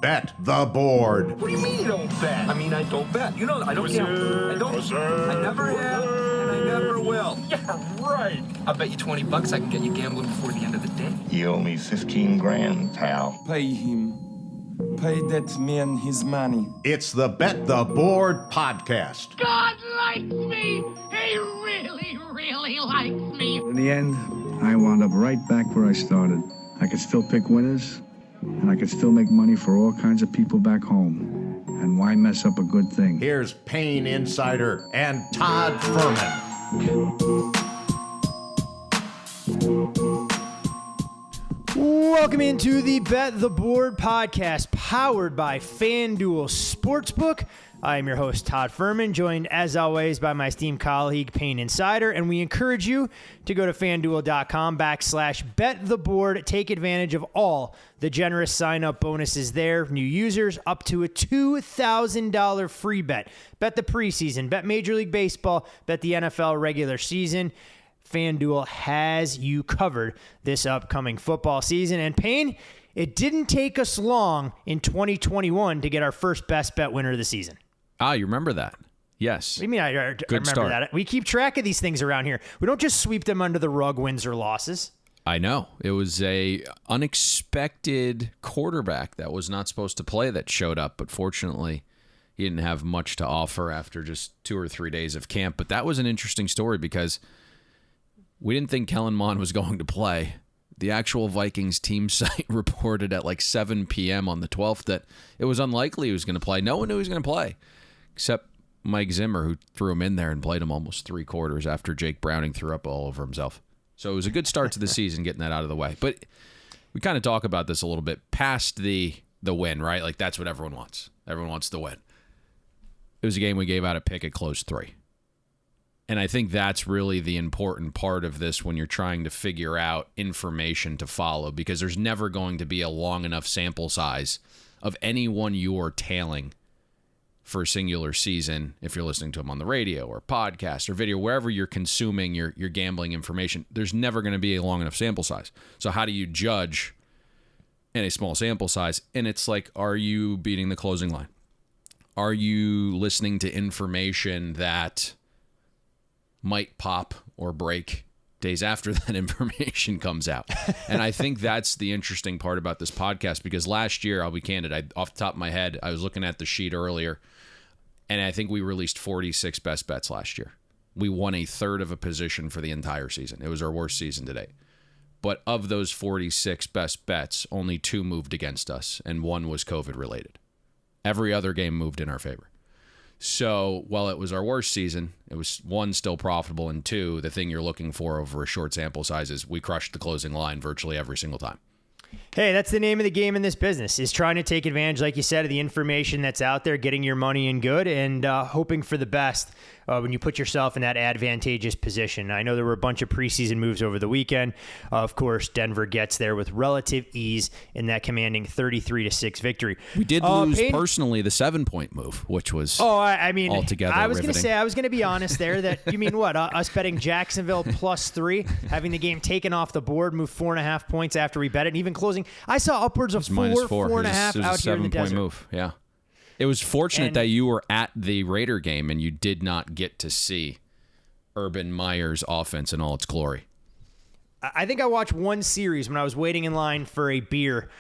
Bet the Board. What do you mean you don't bet? I mean, I don't bet. You know, I don't gamble. I don't. I never have, and I never will. Yeah, right. I'll bet you $20 I can get you gambling before the end of the day. You owe me 15 grand, pal. Pay him. Pay that man his money. It's the Bet the Board podcast. God likes me. He really, really likes me. In the end, I wound up right back where I started. I could still pick winners, and I could still make money for all kinds of people back home. And why mess up a good thing? Here's Payne Insider and Todd Furman. Welcome into the Bet the Board podcast, powered by FanDuel Sportsbook. I am your host, Todd Furman, joined as always by my esteemed colleague, Payne Insider, and we encourage you to go to FanDuel.com/BetTheBoard. Take advantage of all the generous sign-up bonuses there. New users up to a $2,000 free bet. Bet the preseason, bet Major League Baseball, bet the NFL regular season. FanDuel has you covered this upcoming football season. And Payne, it didn't take us long in 2021 to get our first best bet winner of the season. Ah, you remember that? Yes. What do you mean I remember start. that? We keep track of these things around here. We don't just sweep them under the rug, wins or losses. I know. It was a unexpected quarterback that was not supposed to play that showed up, but fortunately he didn't have much to offer after just 2 or 3 days of camp. But that was an interesting story because we didn't think Kellen Mond was going to play. The actual Vikings team site reported at like 7 p.m. on the 12th that it was unlikely he was going to play. No one knew he was going to play, except Mike Zimmer, who threw him in there and played him almost 3 quarters after Jake Browning threw up all over himself. So it was a good start to the season getting that out of the way. But we kind of talk about this a little bit past the win, right? Like that's what everyone wants. Everyone wants to win. It was a game we gave out a pick at close 3. And I think that's really the important part of this when you're trying to figure out information to follow, because there's never going to be a long enough sample size of anyone you're tailing for a singular season. If you're listening to them on the radio or podcast or video, wherever you're consuming your gambling information, there's never going to be a long enough sample size. So how do you judge in a small sample size? And it's like, are you beating the closing line? Are you listening to information that might pop or break days after that information comes out? And I think that's the interesting part about this podcast, because last year, I'll be candid, off the top of my head, I was looking at the sheet earlier, and I think we released 46 best bets last year. We won a third of a position for the entire season. It was our worst season to date. But of those 46 best bets, only 2 moved against us, and 1 was COVID related. Every other game moved in our favor. So while it was our worst season, it was 1, still profitable, and 2, the thing you're looking for over a short sample size is we crushed the closing line virtually every single time. Hey, that's the name of the game in this business, is trying to take advantage, like you said, of the information that's out there, getting your money in good, and hoping for the best when you put yourself in that advantageous position. I know there were a bunch of preseason moves over the weekend. Of course, Denver gets there with relative ease in that commanding 33-6 victory. We did lose personally the 7-point move, which was altogether I was going to riveting. say, I was going to be honest there that you mean what? Us betting Jacksonville +3, having the game taken off the board, move 4.5 points after we bet it, and even closing. I saw upwards of 4.5 out here in the desert. Move. Yeah. It was fortunate that you were at the Raider game and you did not get to see Urban Meyer's offense in all its glory. I think I watched one series when I was waiting in line for a beer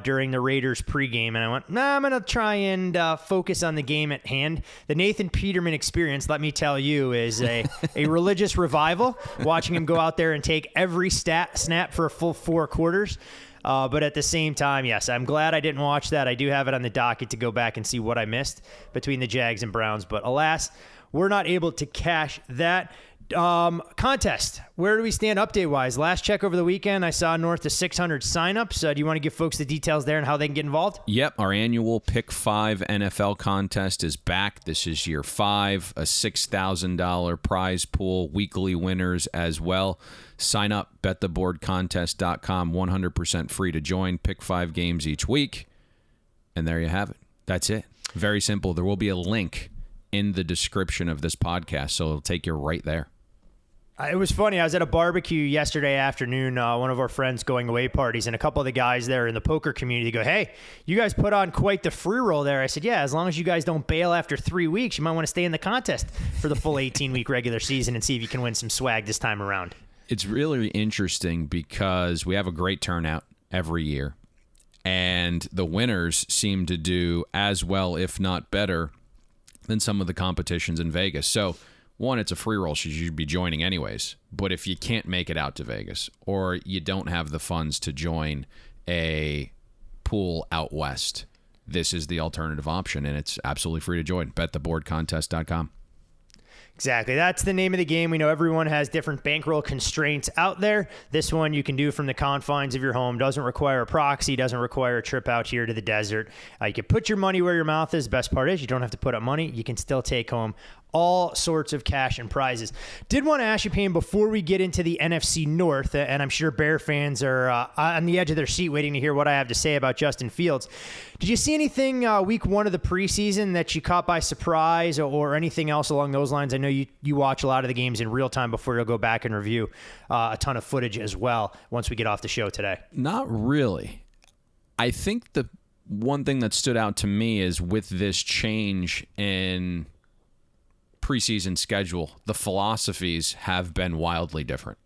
during the Raiders pregame, and I went, I'm going to try and focus on the game at hand. The Nathan Peterman experience, let me tell you, is a religious revival, watching him go out there and take every snap for a full 4 quarters. But at the same time, yes, I'm glad I didn't watch that. I do have it on the docket to go back and see what I missed between the Jags and Browns. But alas, we're not able to cash that. Contest. Where do we stand update-wise? Last check over the weekend, I saw north of 600 signups. Do you want to give folks the details there and how they can get involved? Yep. Our annual Pick 5 NFL contest is back. This is year 5, a $6,000 prize pool, weekly winners as well. Sign up, bettheboardcontest.com, 100% free to join. Pick 5 games each week. And there you have it. That's it. Very simple. There will be a link in the description of this podcast, so it'll take you right there. It was funny. I was at a barbecue yesterday afternoon, one of our friends going away parties, and a couple of the guys there in the poker community go, "Hey, you guys put on quite the free roll there." I said, "Yeah, as long as you guys don't bail after 3 weeks, you might want to stay in the contest for the full 18-week regular season and see if you can win some swag this time around." It's really interesting because we have a great turnout every year, and the winners seem to do as well, if not better, than some of the competitions in Vegas. So, one, it's a free roll, so you should be joining anyways. But if you can't make it out to Vegas, or you don't have the funds to join a pool out west, this is the alternative option, and it's absolutely free to join. BetTheBoardContest.com. Exactly. That's the name of the game. We know everyone has different bankroll constraints out there. This one you can do from the confines of your home. Doesn't require a proxy. Doesn't require a trip out here to the desert. You can put your money where your mouth is. Best part is you don't have to put up money. You can still take home all sorts of cash and prizes. Did want to ask you, Payne, before we get into the NFC North, and I'm sure Bear fans are on the edge of their seat waiting to hear what I have to say about Justin Fields. Did you see anything week one of the preseason that you caught by surprise or anything else along those lines? I know you watch a lot of the games in real time before you'll go back and review a ton of footage as well once we get off the show today. Not really. I think the one thing that stood out to me is with this change in preseason schedule, the philosophies have been wildly different.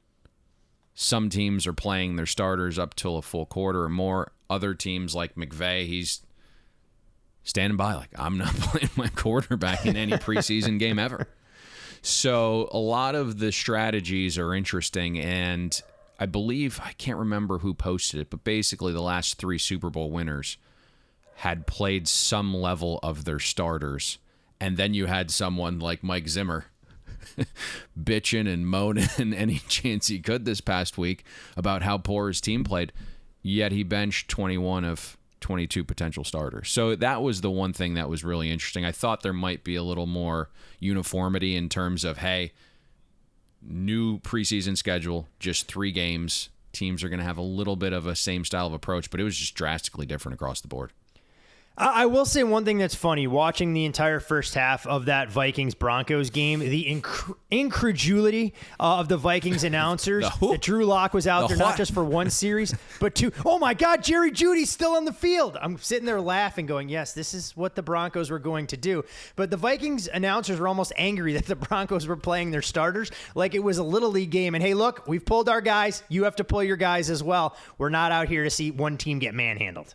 Some teams are playing their starters up till a full quarter or more. Other teams like McVay, he's standing by like, I'm not playing my quarterback in any preseason game ever. So a lot of the strategies are interesting, and I believe, I can't remember who posted it, but basically the last 3 Super Bowl winners had played some level of their starters. And then you had someone like Mike Zimmer bitching and moaning any chance he could this past week about how poor his team played, yet he benched 21 of 22 potential starters. So that was the one thing that was really interesting. I thought there might be a little more uniformity in terms of, hey, new preseason schedule, just 3 games. Teams are going to have a little bit of a same style of approach, but it was just drastically different across the board. I will say one thing that's funny, watching the entire first half of that Vikings-Broncos game, the incredulity of the Vikings announcers that Drew Lock was out there not just for 1 series, but 2. Oh, my God, Jerry Jeudy's still on the field. I'm sitting there laughing going, yes, this is what the Broncos were going to do. But the Vikings announcers were almost angry that the Broncos were playing their starters like it was a Little League game. And, hey, look, we've pulled our guys. You have to pull your guys as well. We're not out here to see one team get manhandled.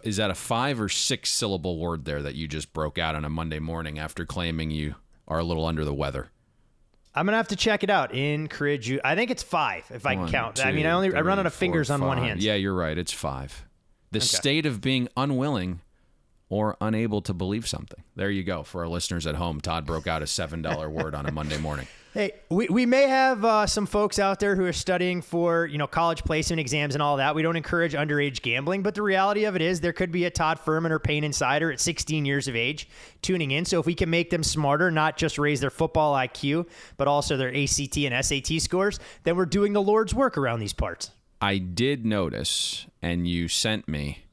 Is that a 5 or 6 syllable word there that you just broke out on a Monday morning after claiming you are a little under the weather? I'm going to have to check it out. I think it's 5 if I can count. 2, I mean, I run out of fingers on one hand. Yeah, you're right. It's 5. The state of being unwilling or unable to believe something. There you go. For our listeners at home, Todd broke out a $7 word on a Monday morning. Hey, we may have some folks out there who are studying for, college placement exams and all that. We don't encourage underage gambling, but the reality of it is there could be a Todd Furman or Payne insider at 16 years of age tuning in. So if we can make them smarter, not just raise their football IQ, but also their ACT and SAT scores, then we're doing the Lord's work around these parts. I did notice, and you sent me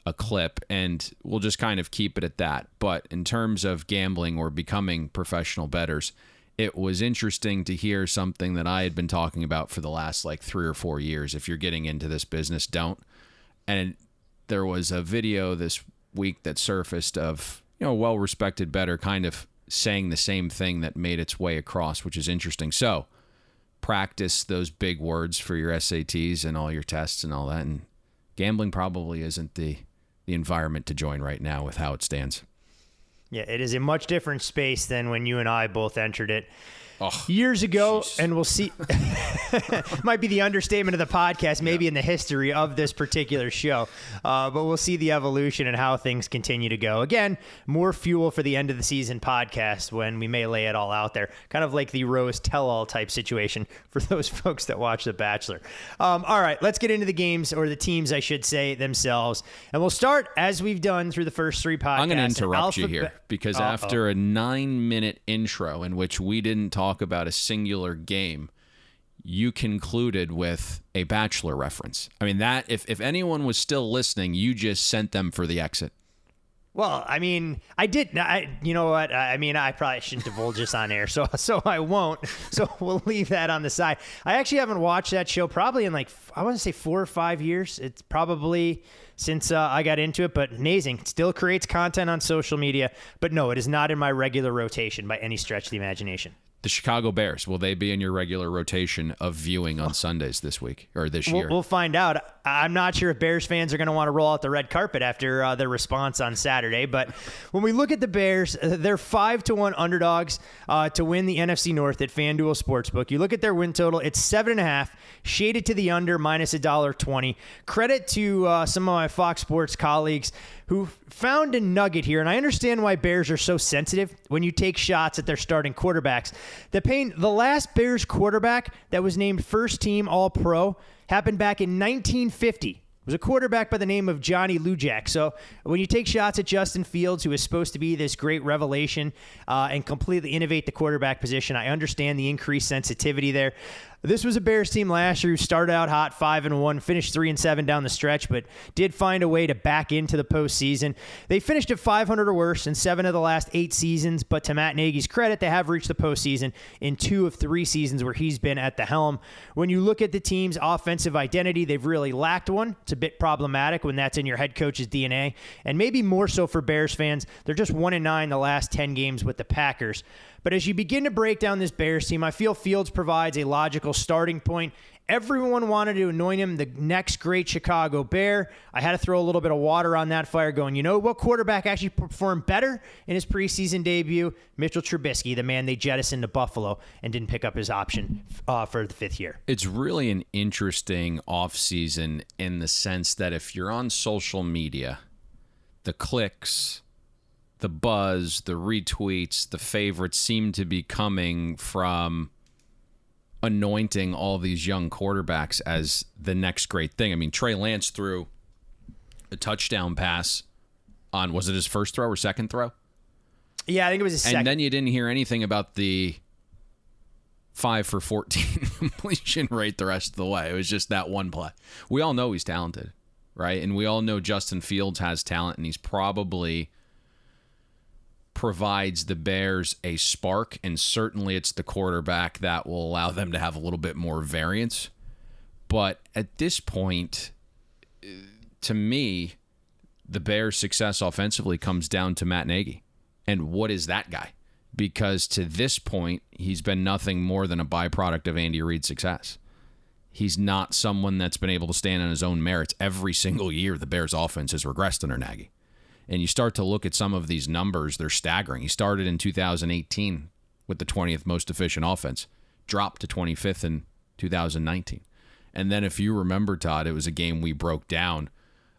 a clip, and we'll just kind of keep it at that. But in terms of gambling or becoming professional bettors, it was interesting to hear something that I had been talking about for the last 3 or 4 years. If you're getting into this business, don't. And there was a video this week that surfaced of, a well-respected bettor kind of saying the same thing that made its way across, which is interesting. So practice those big words for your SATs and all your tests and all that. And gambling probably isn't the environment to join right now with how it stands. Yeah, it is a much different space than when you and I both entered it years ago, and we'll see. Might be the understatement of the podcast, maybe in the history of this particular show, but we'll see the evolution and how things continue to go. Again, more fuel for the end of the season podcast when we may lay it all out there, kind of like the Rose tell-all type situation for those folks that watch The Bachelor. All right, let's get into the games, or the teams, I should say, themselves, and we'll start as we've done through the first 3 podcasts. I'm going to interrupt you here because after a 9-minute intro in which we didn't talk about a singular game, you concluded with a Bachelor reference. I mean, that if anyone was still listening, you just sent them for the exit. Well, I mean, I did. You know what? I mean, I probably shouldn't divulge this on air, so I won't. So we'll leave that on the side. I actually haven't watched that show probably in I want to say 4 or 5 years. It's probably since I got into it, but amazing. It still creates content on social media, but no, it is not in my regular rotation by any stretch of the imagination. The Chicago Bears, will they be in your regular rotation of viewing on Sundays this week or this year? We'll find out. I'm not sure if Bears fans are going to want to roll out the red carpet after their response on Saturday. But when we look at the Bears, they're 5-1 underdogs to win the NFC North at FanDuel Sportsbook. You look at their win total, it's 7.5, shaded to the under, minus $1.20. Credit to some of my Fox Sports colleagues who found a nugget here, and I understand why Bears are so sensitive when you take shots at their starting quarterbacks. Payne, the last Bears quarterback that was named first team All-Pro happened back in 1950. It was a quarterback by the name of Johnny Lujak. So when you take shots at Justin Fields, who is supposed to be this great revelation and completely innovate the quarterback position, I understand the increased sensitivity there. This was a Bears team last year who started out hot 5-1, finished 3-7 down the stretch, but did find a way to back into the postseason. They finished at 500 or worse in 7 of the last 8 seasons, but to Matt Nagy's credit, they have reached the postseason in 2 of 3 seasons where he's been at the helm. When you look at the team's offensive identity, they've really lacked one. It's a bit problematic when that's in your head coach's DNA, and maybe more so for Bears fans. They're just 1-9 the last 10 games with the Packers. But as you begin to break down this Bears team, I feel Fields provides a logical starting point. Everyone wanted to anoint him the next great Chicago Bear. I had to throw a little bit of water on that fire going, you know what quarterback actually performed better in his preseason debut? Mitchell Trubisky, the man they jettisoned to Buffalo and didn't pick up his option for the 5th year. It's really an interesting offseason in the sense that if you're on social media, the clicks, the buzz, the retweets, the favorites seem to be coming from anointing all these young quarterbacks as the next great thing. I mean, Trey Lance threw a touchdown pass on, was it his first throw or second throw? Yeah, I think it was his second. And then you didn't hear anything about the 5 for 14 completion rate the rest of the way. It was just that one play. We all know he's talented, right? And we all know Justin Fields has talent, and he's probably provides the Bears a spark, and certainly it's the quarterback that will allow them to have a little bit more variance. But at this point, to me, the Bears' success offensively comes down to Matt Nagy. And what is that guy? Because to this point, he's been nothing more than a byproduct of Andy Reid's success. He's not someone that's been able to stand on his own merits. Every single year, the Bears' offense has regressed under Nagy. And you start to look at some of these numbers, they're staggering. He started in 2018 with the 20th most efficient offense, dropped to 25th in 2019. And then if you remember, Todd, it was a game we broke down.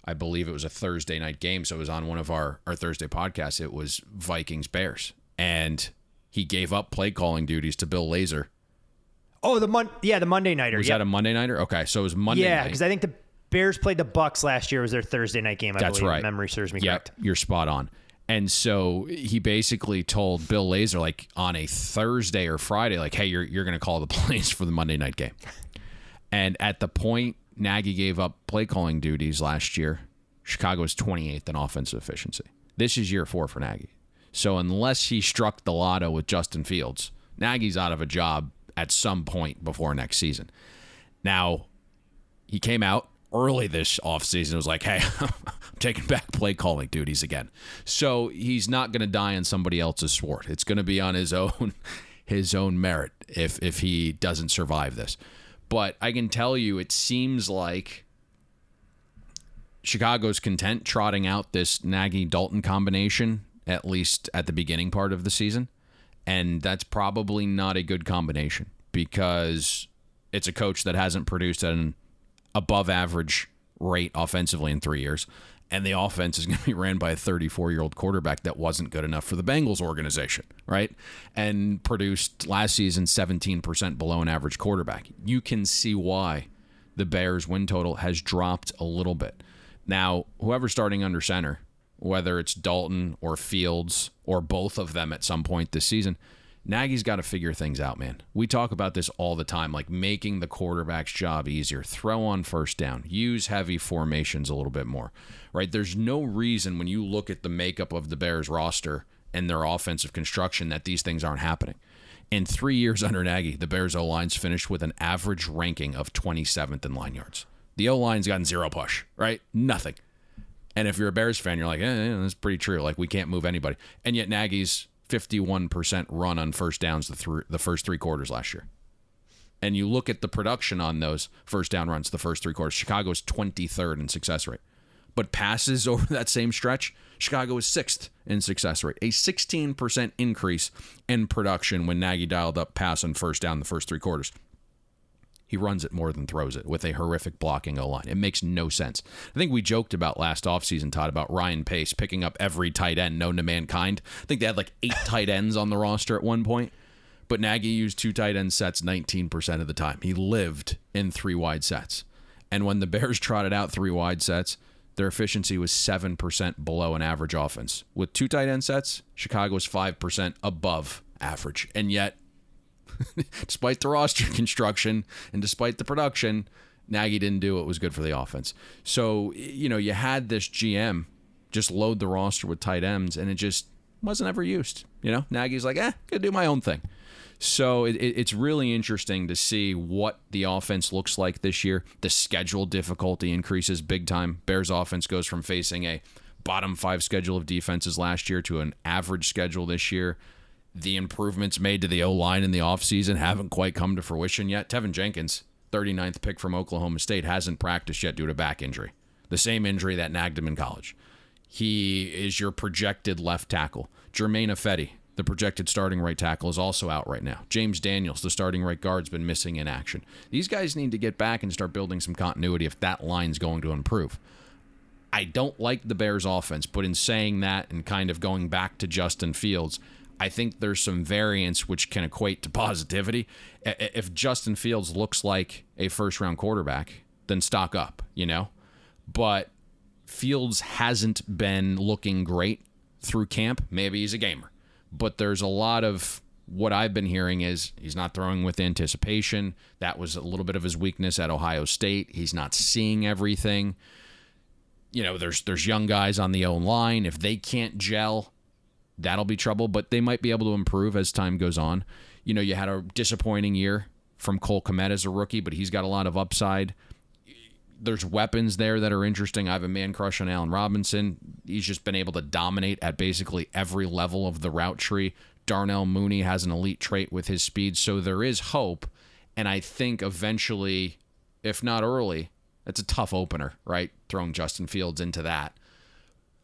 I believe it was a Thursday night game, so it was on one of our Thursday podcasts. It was Vikings-Bears. And he gave up play calling duties to Bill Lazor. Oh, the Monday Nighter. Was that a Monday Nighter? Okay, so it was Monday night. Yeah, because I think the Bears played the Bucs last year. It was their Thursday night game, I That's believe. Right. Memory serves me correct. You're spot on. And so he basically told Bill Lazor, like on a Thursday or Friday, like, hey, you're going to call the plays for the Monday night game. And at the point Nagy gave up play calling duties last year, Chicago was 28th in offensive efficiency. This is year 4 for Nagy. So unless he struck the lotto with Justin Fields, Nagy's out of a job at some point before next season. Now, he came out early this offseason, was like, hey, I'm taking back play calling duties again. So he's not going to die on somebody else's sword. It's going to be on his own merit if he doesn't survive this. But I can tell you, it seems like Chicago's content trotting out this Nagy-Dalton combination, at least at the beginning part of the season. And that's probably not a good combination because it's a coach that hasn't produced at an above average rate offensively in 3 years. And the offense is going to be ran by a 34-year-old quarterback that wasn't good enough for the Bengals organization, right? And produced last season 17% below an average quarterback. You can see why the Bears' win total has dropped a little bit. Now, whoever's starting under center, whether it's Dalton or Fields or both of them at some point this season, Nagy's got to figure things out, man. We talk about this all the time, like making the quarterback's job easier. Throw on first down. Use heavy formations a little bit more, right? There's no reason when you look at the makeup of the Bears roster and their offensive construction that these things aren't happening. In 3 years under Nagy, the Bears O-line's finished with an average ranking of 27th in line yards. The O-line's gotten zero push, right? Nothing. And if you're a Bears fan, you're like, that's pretty true. Like, we can't move anybody. And yet Nagy's 51% run on first downs the first 3 quarters last year. And you look at the production on those first down runs the first 3 quarters. Chicago's 23rd in success rate. But passes over that same stretch, Chicago is 6th in success rate. A 16% increase in production when Nagy dialed up pass on first down the first 3 quarters. He runs it more than throws it with a horrific blocking O-line. It makes no sense. I think we joked about last offseason, Todd, about Ryan Pace picking up every tight end known to mankind. I think they had like 8 tight ends on the roster at one point. But Nagy used 2 tight end sets 19% of the time. He lived in 3 wide sets. And when the Bears trotted out 3 wide sets, their efficiency was 7% below an average offense. With 2 tight end sets, Chicago was 5% above average. And yet, despite the roster construction and despite the production, Nagy didn't do what was good for the offense. So, you had this GM just load the roster with tight ends, and it just wasn't ever used. Nagy's like, gonna do my own thing. So it's really interesting to see what the offense looks like this year. The schedule difficulty increases big time. Bears offense goes from facing a bottom 5 schedule of defenses last year to an average schedule this year. The improvements made to the O-line in the offseason haven't quite come to fruition yet. Tevin Jenkins, 39th pick from Oklahoma State, hasn't practiced yet due to back injury. The same injury that nagged him in college. He is your projected left tackle. Jermaine Ifedi, the projected starting right tackle, is also out right now. James Daniels, the starting right guard, has been missing in action. These guys need to get back and start building some continuity if that line's going to improve. I don't like the Bears offense, but in saying that and kind of going back to Justin Fields, I think there's some variance which can equate to positivity. If Justin Fields looks like a first-round quarterback, then stock up, But Fields hasn't been looking great through camp. Maybe he's a gamer. But there's a lot of what I've been hearing is he's not throwing with anticipation. That was a little bit of his weakness at Ohio State. He's not seeing everything. There's young guys on the O-line. If they can't gel, that'll be trouble, but they might be able to improve as time goes on. You had a disappointing year from Cole Kmet as a rookie, but he's got a lot of upside. There's weapons there that are interesting. I have a man crush on Allen Robinson. He's just been able to dominate at basically every level of the route tree. Darnell Mooney has an elite trait with his speed, so there is hope. And I think eventually, if not early, it's a tough opener, right? Throwing Justin Fields into that.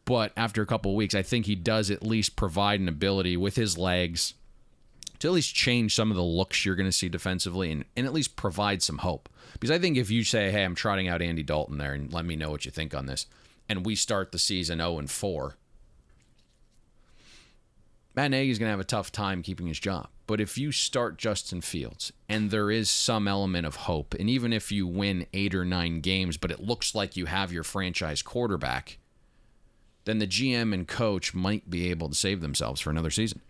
But after a couple of weeks, I think he does at least provide an ability with his legs to at least change some of the looks you're going to see defensively and at least provide some hope. Because I think if you say, hey, I'm trotting out Andy Dalton there and let me know what you think on this, and we start the season 0-4, Matt Nagy's going to have a tough time keeping his job. But if you start Justin Fields and there is some element of hope, and even if you win 8 or 9 games, but it looks like you have your franchise quarterback, then the GM and coach might be able to save themselves for another season.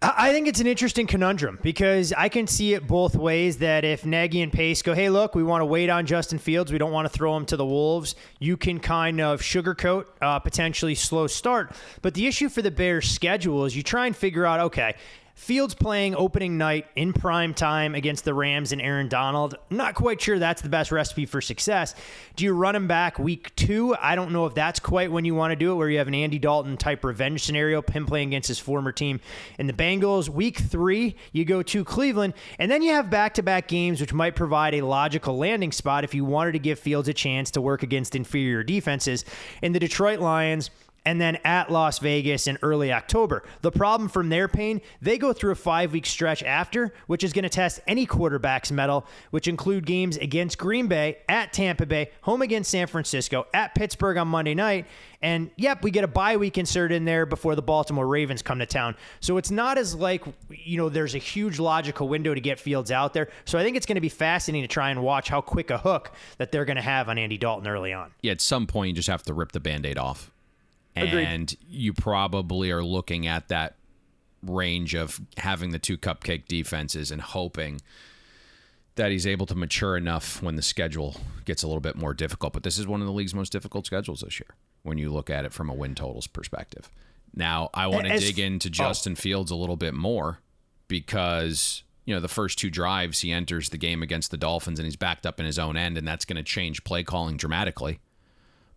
I think it's an interesting conundrum because I can see it both ways, that if Nagy and Pace go, hey, look, we want to wait on Justin Fields, we don't want to throw him to the Wolves, you can kind of sugarcoat, potentially slow start. But the issue for the Bears' schedule is you try and figure out, okay, Fields playing opening night in prime time against the Rams and Aaron Donald. I'm not quite sure that's the best recipe for success. Do you run him back week 2? I don't know if that's quite when you want to do it, where you have an Andy Dalton type revenge scenario, him playing against his former team in the Bengals. Week 3, you go to Cleveland, and then you have back-to-back games, which might provide a logical landing spot if you wanted to give Fields a chance to work against inferior defenses in the Detroit Lions, and then at Las Vegas in early October. The problem from their Payne, they go through a 5-week stretch after, which is going to test any quarterback's mettle, which include games against Green Bay, at Tampa Bay, home against San Francisco, at Pittsburgh on Monday night, and we get a bye week inserted in there before the Baltimore Ravens come to town. So it's not as like, there's a huge logical window to get Fields out there. So I think it's going to be fascinating to try and watch how quick a hook that they're going to have on Andy Dalton early on. Yeah, at some point you just have to rip the Band-Aid off. Agreed. And you probably are looking at that range of having the two cupcake defenses and hoping that he's able to mature enough when the schedule gets a little bit more difficult. But this is one of the league's most difficult schedules this year when you look at it from a win totals perspective. Now, I want to dig into Justin Fields a little bit more because, the first two drives he enters the game against the Dolphins and he's backed up in his own end, and that's going to change play calling dramatically.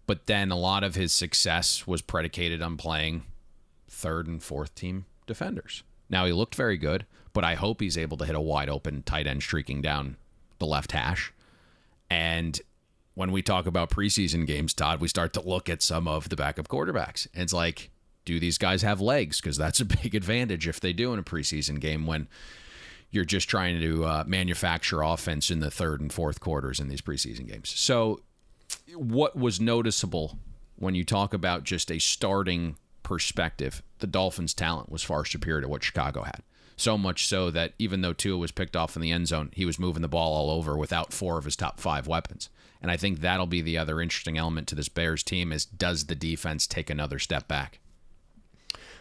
But then a lot of his success was predicated on playing third and fourth team defenders. Now, he looked very good, but I hope he's able to hit a wide open tight end streaking down the left hash. And when we talk about preseason games, Todd, we start to look at some of the backup quarterbacks. And it's like, do these guys have legs? Because that's a big advantage if they do in a preseason game when you're just trying to manufacture offense in the third and fourth quarters in these preseason games. So what was noticeable when you talk about just a starting perspective, the Dolphins' talent was far superior to what Chicago had. So much so that even though Tua was picked off in the end zone, he was moving the ball all over without 4 of his top 5 weapons. And I think that'll be the other interesting element to this Bears team is, does the defense take another step back?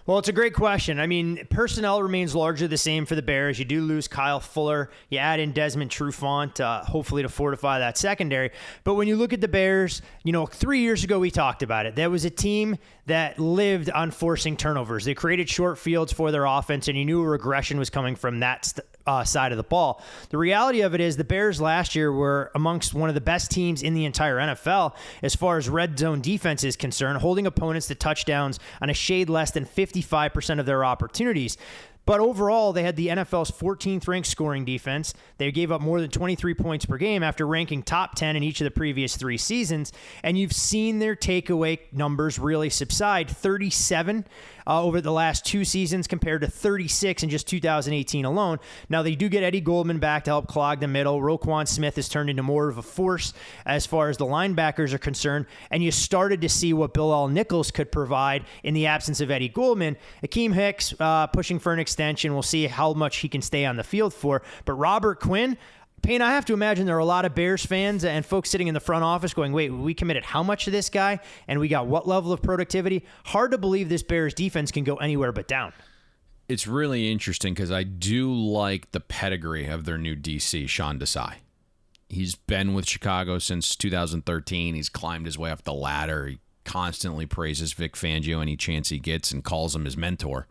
Well, it's a great question. I mean, personnel remains largely the same for the Bears. You do lose Kyle Fuller. You add in Desmond Trufant, hopefully to fortify that secondary. But when you look at the Bears, 3 years ago we talked about it. There was a team that lived on forcing turnovers. They created short fields for their offense, and you knew a regression was coming from that side of the ball. The reality of it is the Bears last year were amongst one of the best teams in the entire NFL as far as red zone defense is concerned, holding opponents to touchdowns on a shade less than 55% of their opportunities. But overall, they had the NFL's 14th ranked scoring defense. They gave up more than 23 points per game after ranking top 10 in each of the previous 3 seasons. And you've seen their takeaway numbers really subside. 37 over the last 2 seasons compared to 36 in just 2018 alone. Now, they do get Eddie Goldman back to help clog the middle. Roquan Smith has turned into more of a force as far as the linebackers are concerned. And you started to see what Bilal Nichols could provide in the absence of Eddie Goldman. Akeem Hicks pushing for an extension. We'll see how much he can stay on the field for. But Robert Quinn, Payne, I have to imagine there are a lot of Bears fans and folks sitting in the front office going, wait, we committed how much to this guy? And we got what level of productivity? Hard to believe this Bears defense can go anywhere but down. It's really interesting because I do like the pedigree of their new DC, Sean Desai. He's been with Chicago since 2013. He's climbed his way up the ladder. He constantly praises Vic Fangio any chance he gets and calls him his mentor.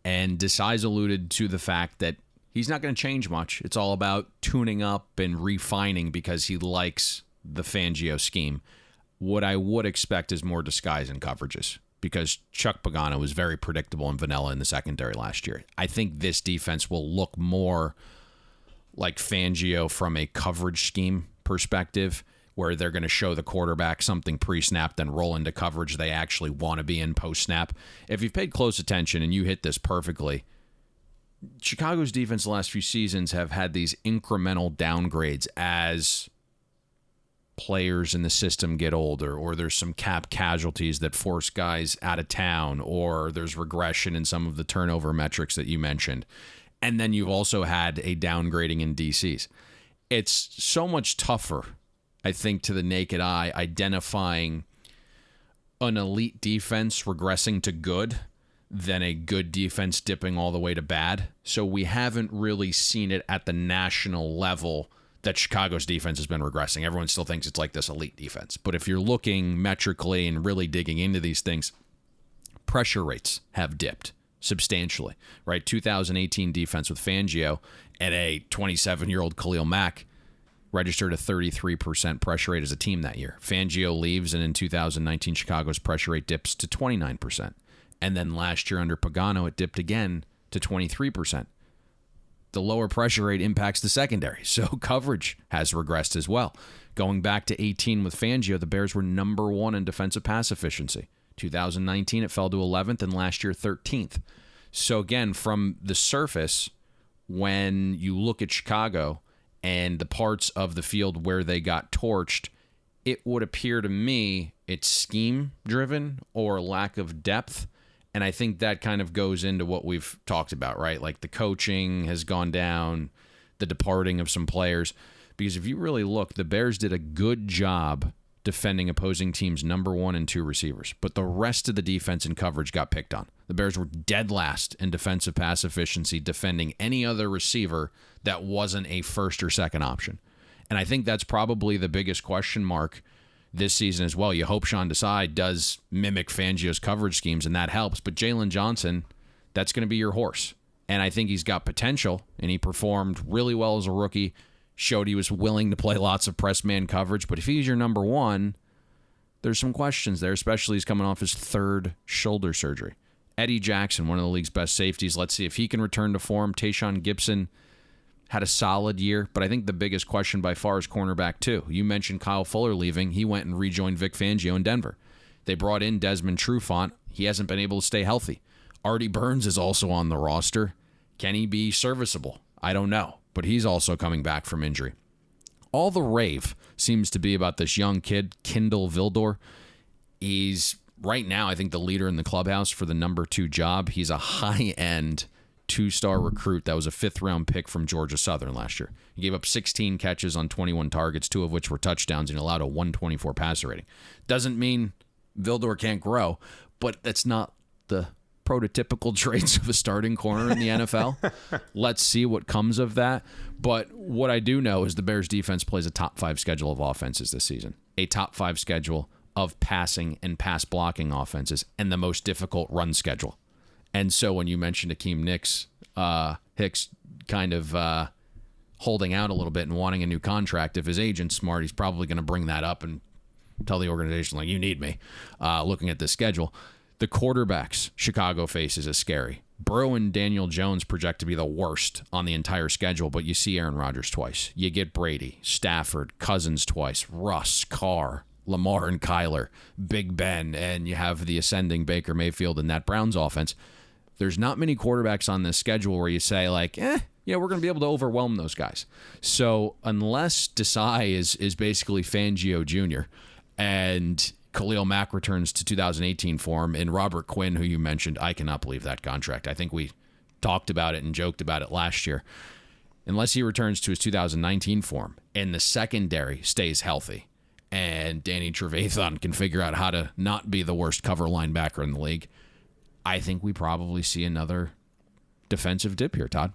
And Desai's alluded to the fact that he's not going to change much. It's all about tuning up and refining because he likes the Fangio scheme. What I would expect is more disguise and coverages because Chuck Pagano was very predictable and vanilla in the secondary last year. I think this defense will look more like Fangio from a coverage scheme perspective, where they're going to show the quarterback something pre-snap, then roll into coverage they actually want to be in post-snap. If you've paid close attention and you hit this perfectly, Chicago's defense the last few seasons have had these incremental downgrades as players in the system get older, or there's some cap casualties that force guys out of town, or there's regression in some of the turnover metrics that you mentioned. And then you've also had a downgrading in DCs. It's so much tougher, I think, to the naked eye, identifying an elite defense regressing to good than a good defense dipping all the way to bad. So we haven't really seen it at the national level that Chicago's defense has been regressing. Everyone still thinks it's like this elite defense. But if you're looking metrically and really digging into these things, pressure rates have dipped substantially, right? 2018 defense with Fangio and a 27-year-old Khalil Mack registered a 33% pressure rate as a team that year. Fangio leaves, and in 2019, Chicago's pressure rate dips to 29%. And then last year under Pagano, it dipped again to 23%. The lower pressure rate impacts the secondary, so coverage has regressed as well. Going back to 18 with Fangio, the Bears were number 1 in defensive pass efficiency. 2019, it fell to 11th, and last year, 13th. So again, from the surface, when you look at Chicago and the parts of the field where they got torched, it would appear to me it's scheme-driven or lack of depth. And I think that kind of goes into what we've talked about, right? Like the coaching has gone down, the departing of some players. Because if you really look, the Bears did a good job defending opposing teams' number 1 and 2 receivers, but the rest of the defense and coverage got picked on. The Bears were dead last in defensive pass efficiency, defending any other receiver that wasn't a first or second option. And I think that's probably the biggest question mark this season as well. You hope Sean Desai does mimic Fangio's coverage schemes, and that helps. But Jalen Johnson, that's going to be your horse. And I think he's got potential, and he performed really well as a rookie, showed he was willing to play lots of press man coverage. But if he's your number 1, there's some questions there, especially he's coming off his 3rd shoulder surgery. Eddie Jackson, one of the league's best safeties. Let's see if he can return to form. Tayshaun Gibson had a solid year, but I think the biggest question by far is cornerback too. You mentioned Kyle Fuller leaving. He went and rejoined Vic Fangio in Denver. They brought in Desmond Trufant. He hasn't been able to stay healthy. Artie Burns is also on the roster. Can he be serviceable? I don't know, but he's also coming back from injury. All the rave seems to be about this young kid, Kindle Vildor. He's right now, I think, the leader in the clubhouse for the number 2 job. He's a high-end 2-star recruit that was a 5th-round pick from Georgia Southern last year. He gave up 16 catches on 21 targets, 2 of which were touchdowns, and allowed a 124 passer rating. Doesn't mean Vildor can't grow, but that's not the prototypical traits of a starting corner in the NFL. Let's see what comes of that. But what I do know is the Bears defense plays a top 5 schedule of offenses this season, a top 5 schedule of passing and pass blocking offenses, and the most difficult run schedule. And so when you mentioned Akeem Hicks kind of holding out a little bit and wanting a new contract, if his agent's smart, he's probably going to bring that up and tell the organization, like, you need me, looking at this schedule. The quarterbacks Chicago faces is scary. Burrow and Daniel Jones project to be the worst on the entire schedule, but you see Aaron Rodgers twice. You get Brady, Stafford, Cousins twice, Russ, Carr, Lamar and Kyler, Big Ben, and you have the ascending Baker Mayfield in that Browns offense. There's not many quarterbacks on this schedule where you say, like, we're going to be able to overwhelm those guys. So unless Desai is basically Fangio Jr. and Khalil Mack returns to 2018 form, and Robert Quinn, who you mentioned, I cannot believe that contract. I think we talked about it and joked about it last year. Unless he returns to his 2019 form and the secondary stays healthy and Danny Trevathan can figure out how to not be the worst cover linebacker in the league, I think we probably see another defensive dip here, Todd.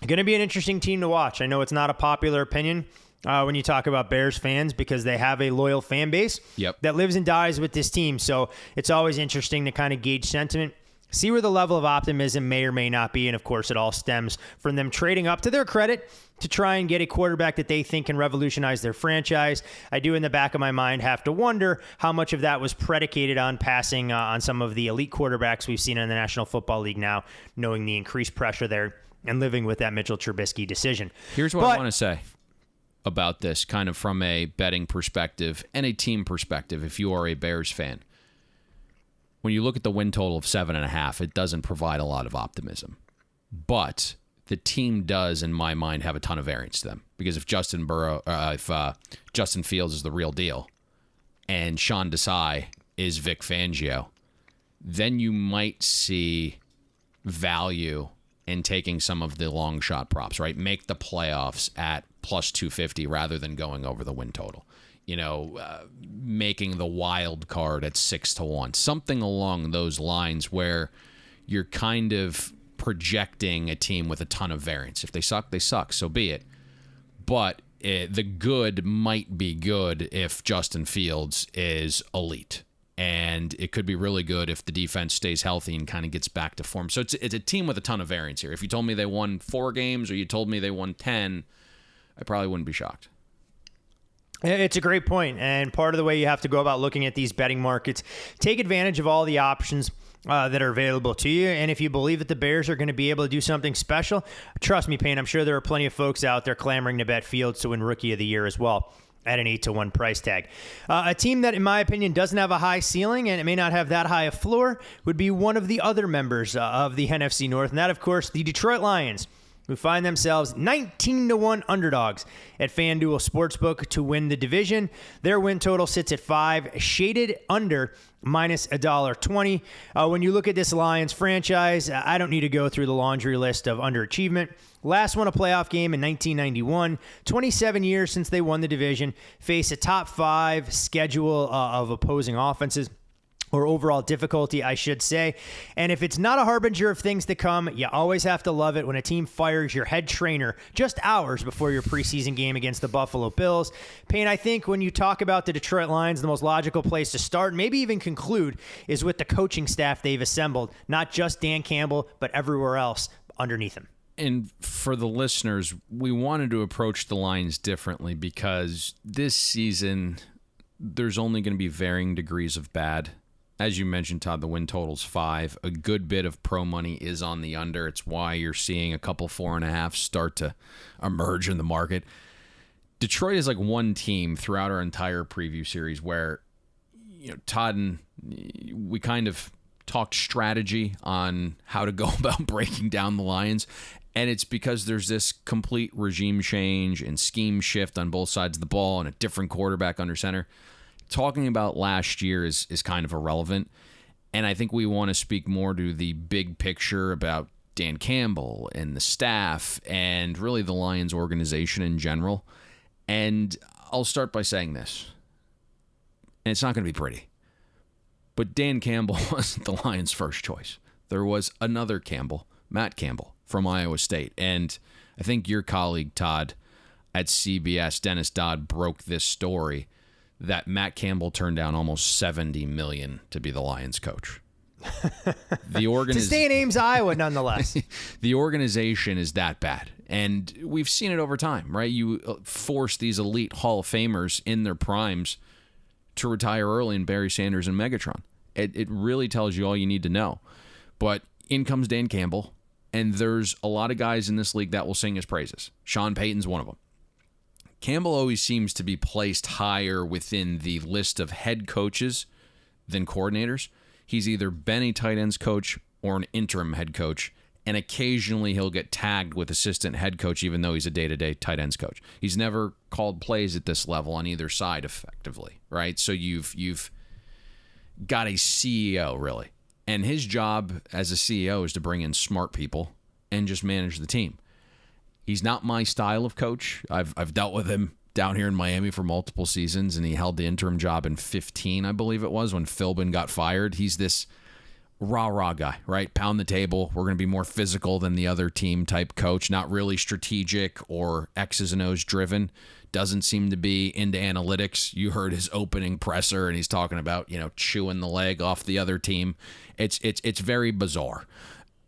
Going to be an interesting team to watch. I know it's not a popular opinion when you talk about Bears fans because they have a loyal fan base that lives and dies with this team. So it's always interesting to kind of gauge sentiment, see where the level of optimism may or may not be. And of course, it all stems from them trading up, to their credit, to try and get a quarterback that they think can revolutionize their franchise. I do, in the back of my mind, have to wonder how much of that was predicated on passing on some of the elite quarterbacks we've seen in the National Football League now, knowing the increased pressure there and living with that Mitchell Trubisky decision. Here's what I want to say about this, kind of from a betting perspective and a team perspective, if you are a Bears fan. When you look at the win total of 7.5, it doesn't provide a lot of optimism. But the team does, in my mind, have a ton of variance to them. Because if Justin Fields is the real deal and Sean Desai is Vic Fangio, then you might see value in taking some of the long shot props, right? Make the playoffs at plus 250 rather than going over the win total. Making the wild card at 6-1, something along those lines where you're kind of projecting a team with a ton of variance. If they suck, they suck, so be it. But the good might be good if Justin Fields is elite. And it could be really good if the defense stays healthy and kind of gets back to form. So it's a team with a ton of variance here. If you told me they won 4 games or you told me they won 10, I probably wouldn't be shocked. It's a great point, and part of the way you have to go about looking at these betting markets, take advantage of all the options that are available to you, and if you believe that the Bears are going to be able to do something special, trust me, Payne, I'm sure there are plenty of folks out there clamoring to bet Fields to win Rookie of the Year as well at an 8-1 price tag. A team that, in my opinion, doesn't have a high ceiling and it may not have that high a floor would be one of the other members of the NFC North, and that, of course, the Detroit Lions. who find themselves 19-1 underdogs at FanDuel Sportsbook to win the division. Their win total sits at 5, shaded under minus $1.20. When you look at this Lions franchise, I don't need to go through the laundry list of underachievement. Last won a playoff game in 1991, 27 years since they won the division, face a top 5 schedule of opposing offenses, or overall difficulty, I should say. And if it's not a harbinger of things to come, you always have to love it when a team fires your head trainer just hours before your preseason game against the Buffalo Bills. Payne, I think when you talk about the Detroit Lions, the most logical place to start, maybe even conclude, is with the coaching staff they've assembled, not just Dan Campbell, but everywhere else underneath him. And for the listeners, we wanted to approach the Lions differently because this season, there's only going to be varying degrees of bad. As you mentioned, Todd, the win total's 5. A good bit of pro money is on the under. It's why you're seeing a couple 4.5 start to emerge in the market. Detroit is like one team throughout our entire preview series where, Todd and we kind of talked strategy on how to go about breaking down the Lions. And it's because there's this complete regime change and scheme shift on both sides of the ball and a different quarterback under center. Talking about last year is kind of irrelevant, and I think we want to speak more to the big picture about Dan Campbell and the staff and really the Lions organization in general. And I'll start by saying this, and it's not going to be pretty, but Dan Campbell wasn't the Lions' first choice. There was another Campbell, Matt Campbell, from Iowa State, and I think your colleague, Todd, at CBS, Dennis Dodd, broke this story that Matt Campbell turned down almost $70 million to be the Lions coach. To stay in Ames, Iowa, nonetheless. The organization is that bad. And we've seen it over time, right? You force these elite Hall of Famers in their primes to retire early in Barry Sanders and Megatron. It really tells you all you need to know. But in comes Dan Campbell, and there's a lot of guys in this league that will sing his praises. Sean Payton's one of them. Campbell always seems to be placed higher within the list of head coaches than coordinators. He's either been a tight ends coach or an interim head coach, and occasionally he'll get tagged with assistant head coach even though he's a day-to-day tight ends coach. He's never called plays at this level on either side effectively, right? So you've got a CEO, really, and his job as a CEO is to bring in smart people and just manage the team. He's not my style of coach. I've dealt with him down here in Miami for multiple seasons, and he held the interim job in 2015, I believe it was, when Philbin got fired. He's this rah-rah guy, right? Pound the table. We're going to be more physical than the other team type coach, not really strategic or X's and O's driven. Doesn't seem to be into analytics. You heard his opening presser, and he's talking about, chewing the leg off the other team. It's very bizarre.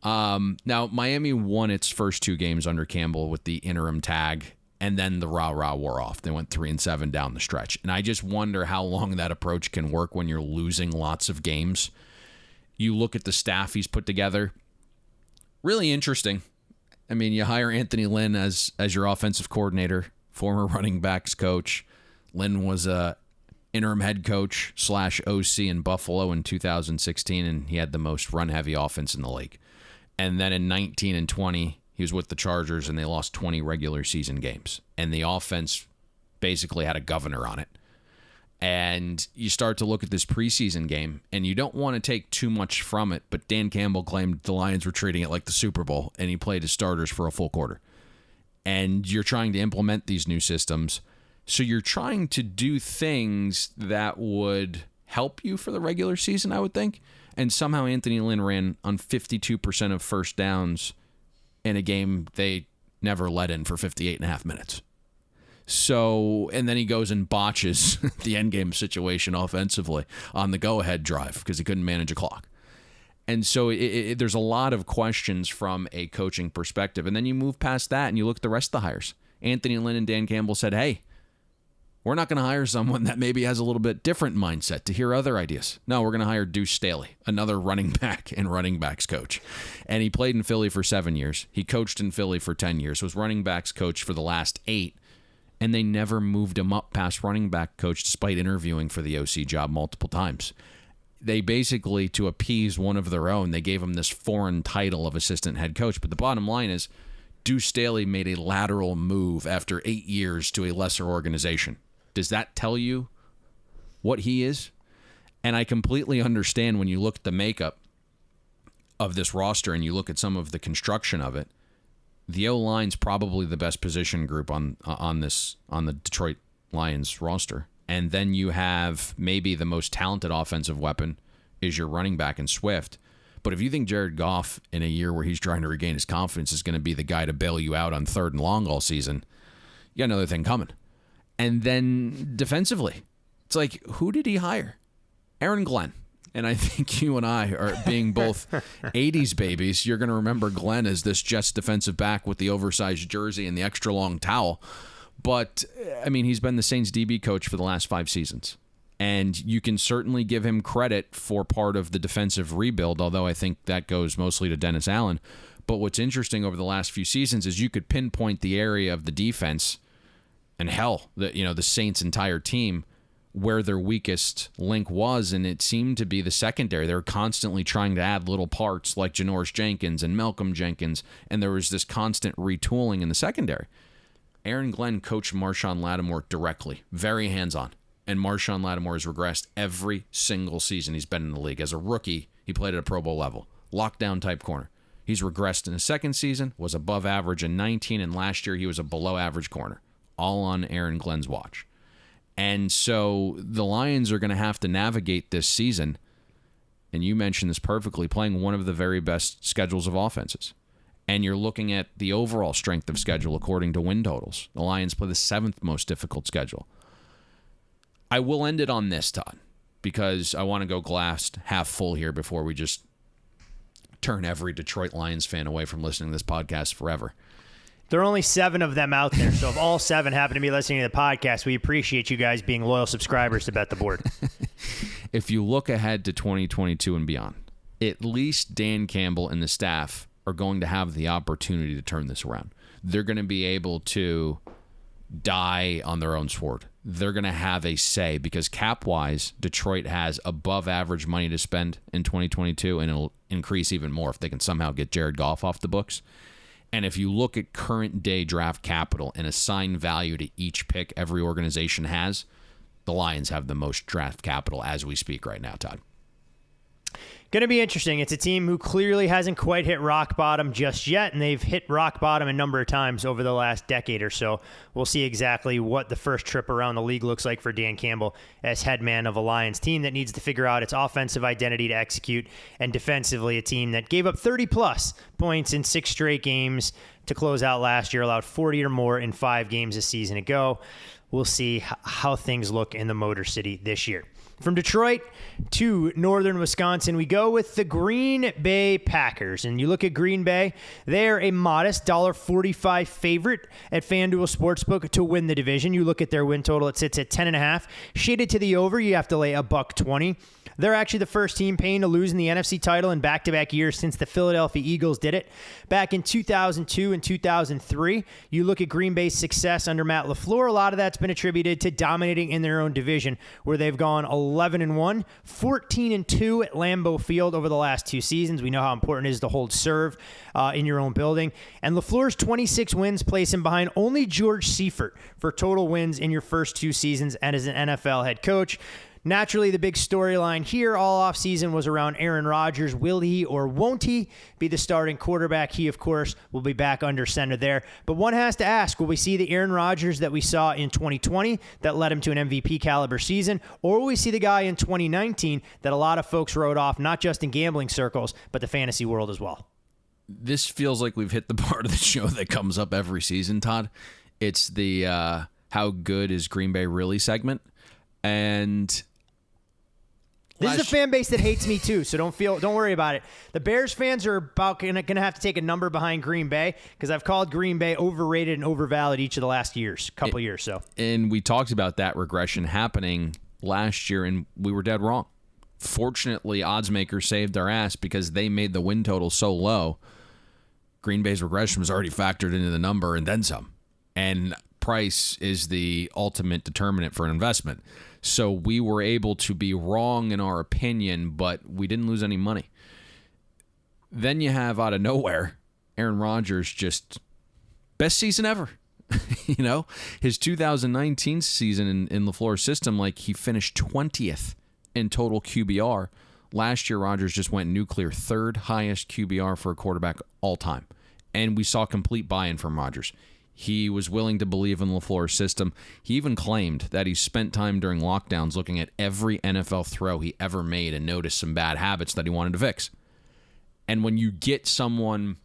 Now, Miami won its first 2 games under Campbell with the interim tag, and then the rah-rah wore off. They went 3-7 down the stretch. And I just wonder how long that approach can work when you're losing lots of games. You look at the staff he's put together. Really interesting. I mean, you hire Anthony Lynn as your offensive coordinator, former running backs coach. Lynn was a interim head coach / OC in Buffalo in 2016, and he had the most run-heavy offense in the league. And then in 19 and 20, he was with the Chargers, and they lost 20 regular season games. And the offense basically had a governor on it. And you start to look at this preseason game, and you don't want to take too much from it, but Dan Campbell claimed the Lions were treating it like the Super Bowl, and he played his starters for a full quarter. And you're trying to implement these new systems, so you're trying to do things that would help you for the regular season, I would think. And somehow Anthony Lynn ran on 52% of first downs in a game they never let in for 58.5 minutes. So, and then he goes and botches the endgame situation offensively on the go-ahead drive because he couldn't manage a clock. And so there's a lot of questions from a coaching perspective. And then you move past that and you look at the rest of the hires. Anthony Lynn and Dan Campbell said, hey, we're not going to hire someone that maybe has a little bit different mindset to hear other ideas. No, we're going to hire Deuce Staley, another running back and running backs coach. And he played in Philly for 7 years. He coached in Philly for 10 years, was running backs coach for the last 8. And they never moved him up past running back coach despite interviewing for the OC job multiple times. They basically, to appease one of their own, they gave him this foreign title of assistant head coach. But the bottom line is, Deuce Staley made a lateral move after 8 years to a lesser organization. Does that tell you what he is? And I completely understand when you look at the makeup of this roster and you look at some of the construction of it, the O-line's probably the best position group on the Detroit Lions roster. And then you have maybe the most talented offensive weapon is your running back in Swift. But if you think Jared Goff in a year where he's trying to regain his confidence is going to be the guy to bail you out on 3rd and long all season, you got another thing coming. And then defensively, it's like, who did he hire? Aaron Glenn. And I think you and I are being both 80s babies. You're going to remember Glenn as this Jets defensive back with the oversized jersey and the extra long towel. But, I mean, he's been the Saints DB coach for the last 5 seasons. And you can certainly give him credit for part of the defensive rebuild, although I think that goes mostly to Dennis Allen. But what's interesting over the last few seasons is you could pinpoint the area of the defense and hell, the Saints' entire team where their weakest link was, and it seemed to be the secondary. They were constantly trying to add little parts like Janoris Jenkins and Malcolm Jenkins, and there was this constant retooling in the secondary. Aaron Glenn coached Marshawn Lattimore directly, very hands-on, and Marshawn Lattimore has regressed every single season he's been in the league. As a rookie, he played at a Pro Bowl level, lockdown-type corner. He's regressed in his second season, was above average in 19, and last year he was a below-average corner, all on Aaron Glenn's watch. And so the Lions are going to have to navigate this season, and you mentioned this perfectly, playing one of the very best schedules of offenses. And you're looking at the overall strength of schedule according to win totals. The Lions play the 7th most difficult schedule. I will end it on this, Todd, because I want to go glass half full here before we just turn every Detroit Lions fan away from listening to this podcast forever. There are only 7 of them out there, so if all 7 happen to be listening to the podcast, we appreciate you guys being loyal subscribers to Bet the Board. If you look ahead to 2022 and beyond, at least Dan Campbell and the staff are going to have the opportunity to turn this around. They're going to be able to die on their own sword. They're going to have a say because cap-wise, Detroit has above average money to spend in 2022, and it'll increase even more if they can somehow get Jared Goff off the books. And if you look at current day draft capital and assign value to each pick every organization has, the Lions have the most draft capital as we speak right now, Todd. Going to be interesting. It's a team who clearly hasn't quite hit rock bottom just yet, and they've hit rock bottom a number of times over the last decade or so. We'll see exactly what the first trip around the league looks like for Dan Campbell as head man of a Lions team that needs to figure out its offensive identity to execute, and defensively a team that gave up 30-plus points in 6 straight games to close out last year, allowed 40 or more in 5 games a season ago. We'll see how things look in the Motor City this year. From Detroit to northern Wisconsin, we go with the Green Bay Packers. And you look at Green Bay, they're a modest $1.45 favorite at FanDuel Sportsbook to win the division. You look at their win total, it sits at 10.5. Shaded to the over, you have to lay $1.20. They're actually the first team, Payne, to lose in the NFC title in back-to-back years since the Philadelphia Eagles did it back in 2002 and 2003. You look at Green Bay's success under Matt LaFleur, a lot of that's been attributed to dominating in their own division, where they've gone 11-1, 14-2 at Lambeau Field over the last 2 seasons. We know how important it is to hold serve in your own building. And LaFleur's 26 wins place him behind only George Seifert for total wins in your first 2 seasons and as an NFL head coach. Naturally, the big storyline here all offseason was around Aaron Rodgers. Will he or won't he be the starting quarterback? He, of course, will be back under center there. But one has to ask, will we see the Aaron Rodgers that we saw in 2020 that led him to an MVP caliber season? Or will we see the guy in 2019 that a lot of folks wrote off, not just in gambling circles, but the fantasy world as well? This feels like we've hit the part of the show that comes up every season, Todd. It's the how good is Green Bay really segment. And this is a fan base that hates me too, so don't worry about it. The Bears fans are about going to have to take a number behind Green Bay because I've called Green Bay overrated and overvalued each of the last couple years. So, and we talked about that regression happening last year, and we were dead wrong. Fortunately, oddsmakers saved our ass because they made the win total so low. Green Bay's regression was already factored into the number and then some. And price is the ultimate determinant for an investment. So we were able to be wrong in our opinion, but we didn't lose any money. Then you have out of nowhere, Aaron Rodgers just Best season ever. His 2019 season in LaFleur's system, like he finished 20th in total QBR. Last year, Rodgers just went nuclear, third highest QBR for a quarterback all time. And we saw complete buy-in from Rodgers. He was willing to believe in LaFleur's system. He even claimed that he spent time during lockdowns looking at every NFL throw he ever made and noticed some bad habits that he wanted to fix. And when you get someone,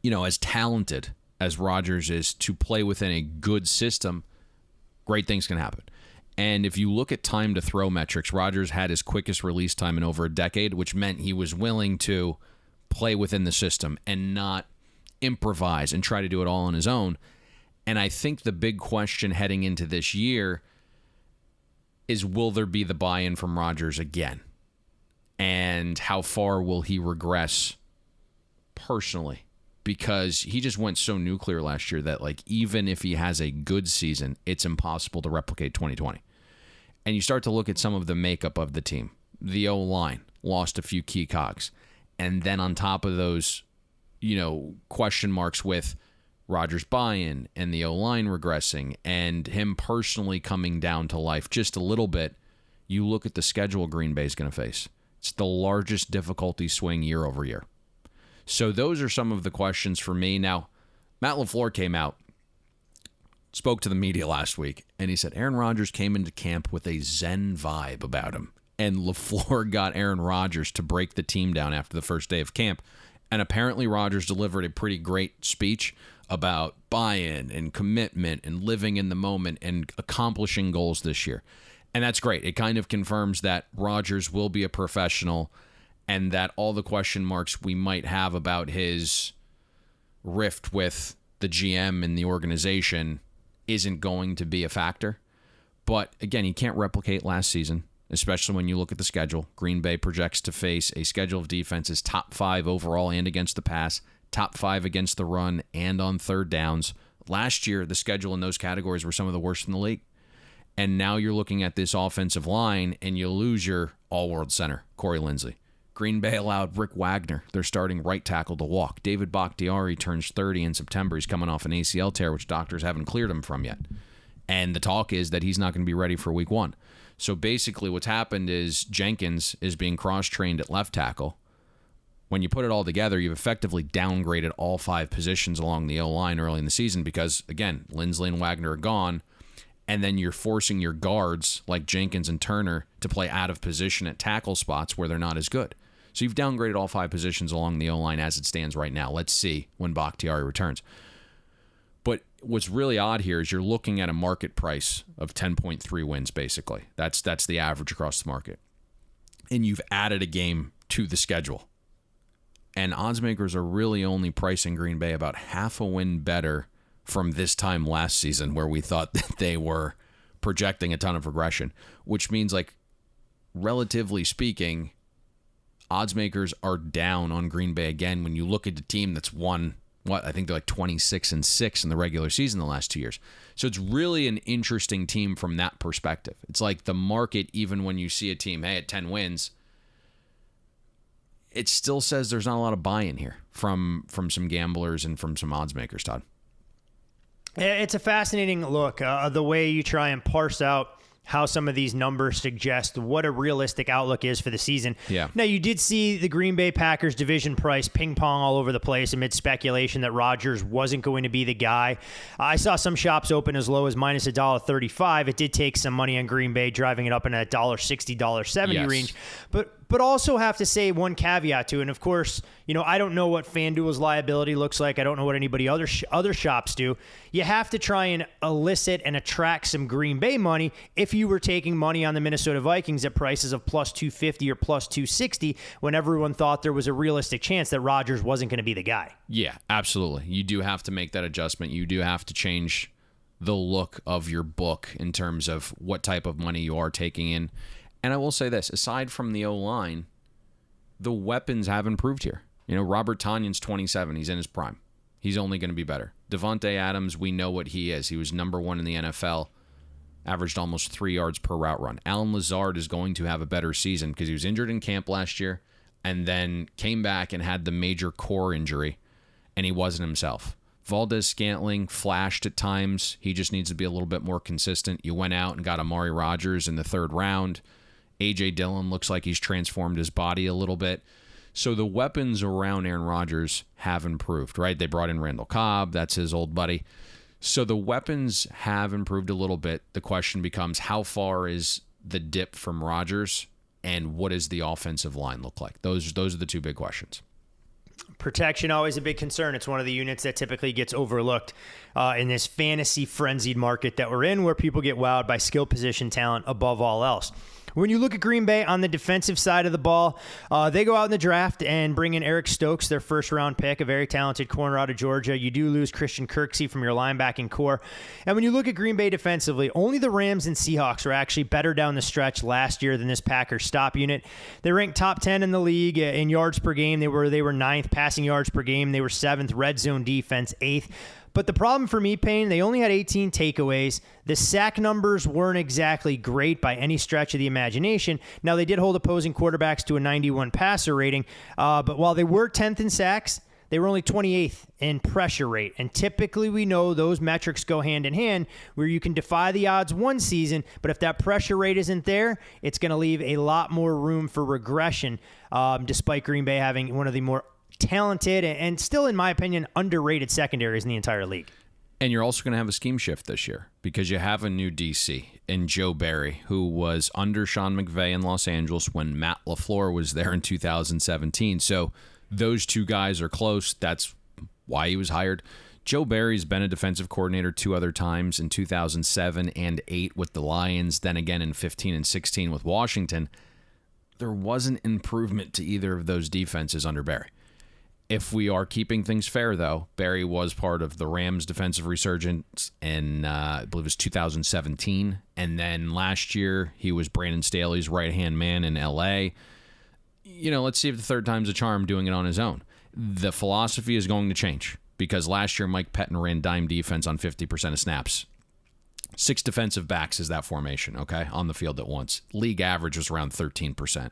as talented as Rodgers is to play within a good system, great things can happen. And if you look at time to throw metrics, Rodgers had his quickest release time in over a decade, which meant he was willing to play within the system and not improvise and try to do it all on his own. And I think the big question heading into this year is, will there be the buy-in from Rodgers again? And how far will he regress personally? Because he just went so nuclear last year that, like, even if he has a good season, it's impossible to replicate 2020. And you start to look at some of the makeup of the team. The O-line lost a few key cogs. And then on top of those, question marks with Rodgers' buy-in and the O-line regressing and him personally coming down to life just a little bit, you look at the schedule Green Bay's going to face. It's the largest difficulty swing year over year. So those are some of the questions for me. Now, Matt LaFleur came out, spoke to the media last week, and he said Aaron Rodgers came into camp with a Zen vibe about him. And LaFleur got Aaron Rodgers to break the team down after the first day of camp. And apparently Rodgers delivered a pretty great speech about buy-in and commitment and living in the moment and accomplishing goals this year. And that's great. It kind of confirms that Rodgers will be a professional and that all the question marks we might have about his rift with the GM and the organization isn't going to be a factor. But again, he can't replicate last season, especially when you look at the schedule. Green Bay projects to face a schedule of defenses top 5 overall and against the pass, top 5 against the run and on third downs. Last year, the schedule in those categories were some of the worst in the league. And now you're looking at this offensive line and you lose your all-world center, Corey Linsley. Green Bay allowed Rick Wagner, their starting right tackle, to walk. David Bakhtiari turns 30 in September. He's coming off an ACL tear, which doctors haven't cleared him from yet. And the talk is that he's not going to be ready for week 1. So basically what's happened is Jenkins is being cross-trained at left tackle. When you put it all together, you've effectively downgraded all 5 positions along the O-line early in the season because, again, Linsley and Wagner are gone. And then you're forcing your guards like Jenkins and Turner to play out of position at tackle spots where they're not as good. So you've downgraded all 5 positions along the O-line as it stands right now. Let's see when Bakhtiari returns. But what's really odd here is you're looking at a market price of 10.3 wins, basically. That's the average across the market. And you've added a game to the schedule. And oddsmakers are really only pricing Green Bay about half a win better from this time last season where we thought that they were projecting a ton of regression, which means, like, relatively speaking, oddsmakers are down on Green Bay again when you look at the team that's won, I think they're like 26-6 in the regular season the last 2 years. So it's really an interesting team from that perspective. It's like the market, even when you see a team, hey, at 10 wins, it still says there's not a lot of buy-in here from some gamblers and from some oddsmakers, Todd. It's a fascinating look, the way you try and parse out how some of these numbers suggest what a realistic outlook is for the season. Yeah. Now, you did see the Green Bay Packers division price ping pong all over the place amid speculation that Rodgers wasn't going to be the guy. I saw some shops open as low as minus $1.35. It did take some money on Green Bay, driving it up in that $1.60, $1.70 range. But also have to say one caveat to it. And of course, I don't know what FanDuel's liability looks like. I don't know what anybody other shops do. You have to try and elicit and attract some Green Bay money if you were taking money on the Minnesota Vikings at prices of plus 250 or plus 260 when everyone thought there was a realistic chance that Rodgers wasn't going to be the guy. Yeah, absolutely. You do have to make that adjustment. You do have to change the look of your book in terms of what type of money you are taking in. And I will say this, aside from the O-line, the weapons have improved here. Robert Tonyan's 27. He's in his prime. He's only going to be better. Devontae Adams, we know what he is. He was number 1 in the NFL, averaged almost 3 yards per route run. Allen Lazard is going to have a better season because he was injured in camp last year and then came back and had the major core injury, and he wasn't himself. Valdez-Scantling flashed at times. He just needs to be a little bit more consistent. You went out and got Amari Rodgers in the 3rd round. A.J. Dillon looks like he's transformed his body a little bit. So the weapons around Aaron Rodgers have improved, right? They brought in Randall Cobb. That's his old buddy. So the weapons have improved a little bit. The question becomes, how far is the dip from Rodgers, and what does the offensive line look like? Those are the two big questions. Protection, always a big concern. It's one of the units that typically gets overlooked in this fantasy frenzied market that we're in, where people get wowed by skill position talent above all else. When you look at Green Bay on the defensive side of the ball, they go out in the draft and bring in Eric Stokes, their first-round pick, a very talented corner out of Georgia. You do lose Christian Kirksey from your linebacking core. And when you look at Green Bay defensively, only the Rams and Seahawks were actually better down the stretch last year than this Packers stop unit. They ranked top 10 in the league in yards per game. They were 9th passing yards per game. They were 7th red zone defense, 8th. But the problem for me, Payne, they only had 18 takeaways. The sack numbers weren't exactly great by any stretch of the imagination. Now, they did hold opposing quarterbacks to a 91 passer rating, but while they were 10th in sacks, they were only 28th in pressure rate. And typically we know those metrics go hand in hand, where you can defy the odds one season, but if that pressure rate isn't there, it's going to leave a lot more room for regression, despite Green Bay having one of the more talented and still, in my opinion, underrated secondaries in the entire league. And you're also going to have a scheme shift this year because you have a new DC in Joe Barry, who was under Sean McVay in Los Angeles when Matt LaFleur was there in 2017. So those two guys are close. That's why he was hired. Joe Barry's been a defensive coordinator 2 other times, in 2007 and 8 with the Lions, then again in 15 and 16 with Washington. There wasn't improvement to either of those defenses under Barry. If we are keeping things fair, though, Barry was part of the Rams' defensive resurgence in, I believe it was 2017. And then last year, he was Brandon Staley's right-hand man in L.A. Let's see if the third time's a charm doing it on his own. The philosophy is going to change because last year, Mike Pettin ran dime defense on 50% of snaps. 6 defensive backs is that formation, okay, on the field at once. League average was around 13%.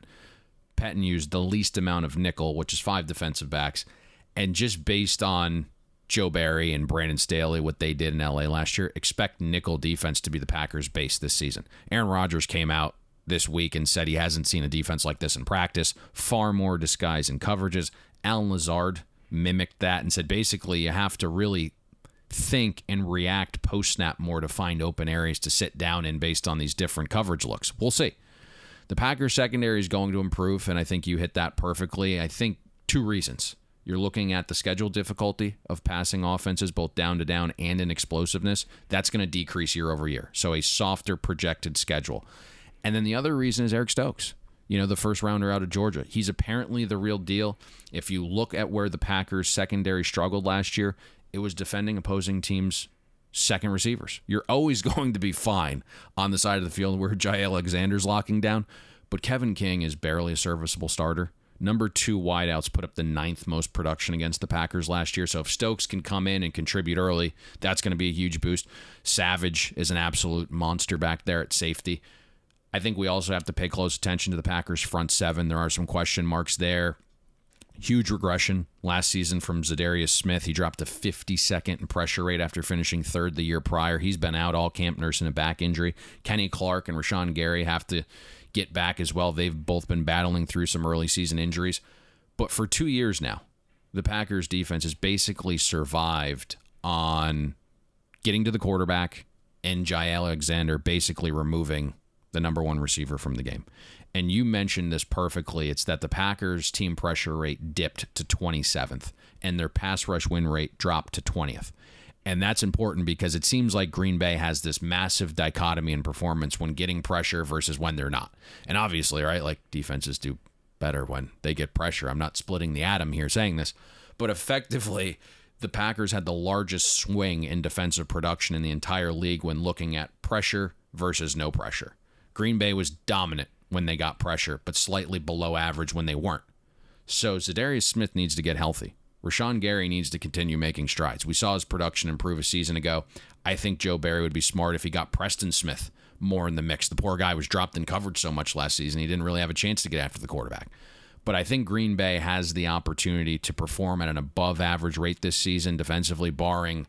Pettin used the least amount of nickel, which is 5 defensive backs. And just based on Joe Barry and Brandon Staley, what they did in LA last year, expect nickel defense to be the Packers' base this season. Aaron Rodgers came out this week and said he hasn't seen a defense like this in practice. Far more disguise and coverages. Alan Lazard mimicked that and said basically you have to really think and react post-snap more to find open areas to sit down in based on these different coverage looks. We'll see. The Packers secondary is going to improve, and I think you hit that perfectly. I think 2 reasons. You're looking at the schedule difficulty of passing offenses, both down to down and in explosiveness. That's going to decrease year over year. So a softer projected schedule. And then the other reason is Eric Stokes, the first rounder out of Georgia. He's apparently the real deal. If you look at where the Packers secondary struggled last year, it was defending opposing teams' second receivers. You're always going to be fine on the side of the field where Jair Alexander's locking down, but Kevin King is barely a serviceable starter. Number 2 wideouts put up the 9th most production against the Packers last year, so if Stokes can come in and contribute early, that's going to be a huge boost. Savage is an absolute monster back there at safety. I think we also have to pay close attention to the Packers' front 7. There are some question marks there. Huge regression last season from Zadarius Smith. He dropped to 52nd in pressure rate after finishing 3rd the year prior. He's been out all camp nursing a back injury. Kenny Clark and Rashawn Gary have to get back as well. They've both been battling through some early season injuries. But for 2 years now, the Packers defense has basically survived on getting to the quarterback and Jair Alexander basically removing the number 1 receiver from the game. And you mentioned this perfectly. It's that the Packers' team pressure rate dipped to 27th, and their pass rush win rate dropped to 20th. And that's important because it seems like Green Bay has this massive dichotomy in performance when getting pressure versus when they're not. And obviously, right, like defenses do better when they get pressure. I'm not splitting the atom here saying this, but effectively, the Packers had the largest swing in defensive production in the entire league when looking at pressure versus no pressure. Green Bay was dominant when they got pressure, but slightly below average when they weren't. So Zadarius Smith needs to get healthy. Rashawn Gary needs to continue making strides. We saw his production improve a season ago. I think Joe Barry would be smart if he got Preston Smith more in the mix. The poor guy was dropped in coverage so much last season, he didn't really have a chance to get after the quarterback. But I think Green Bay has the opportunity to perform at an above-average rate this season defensively, barring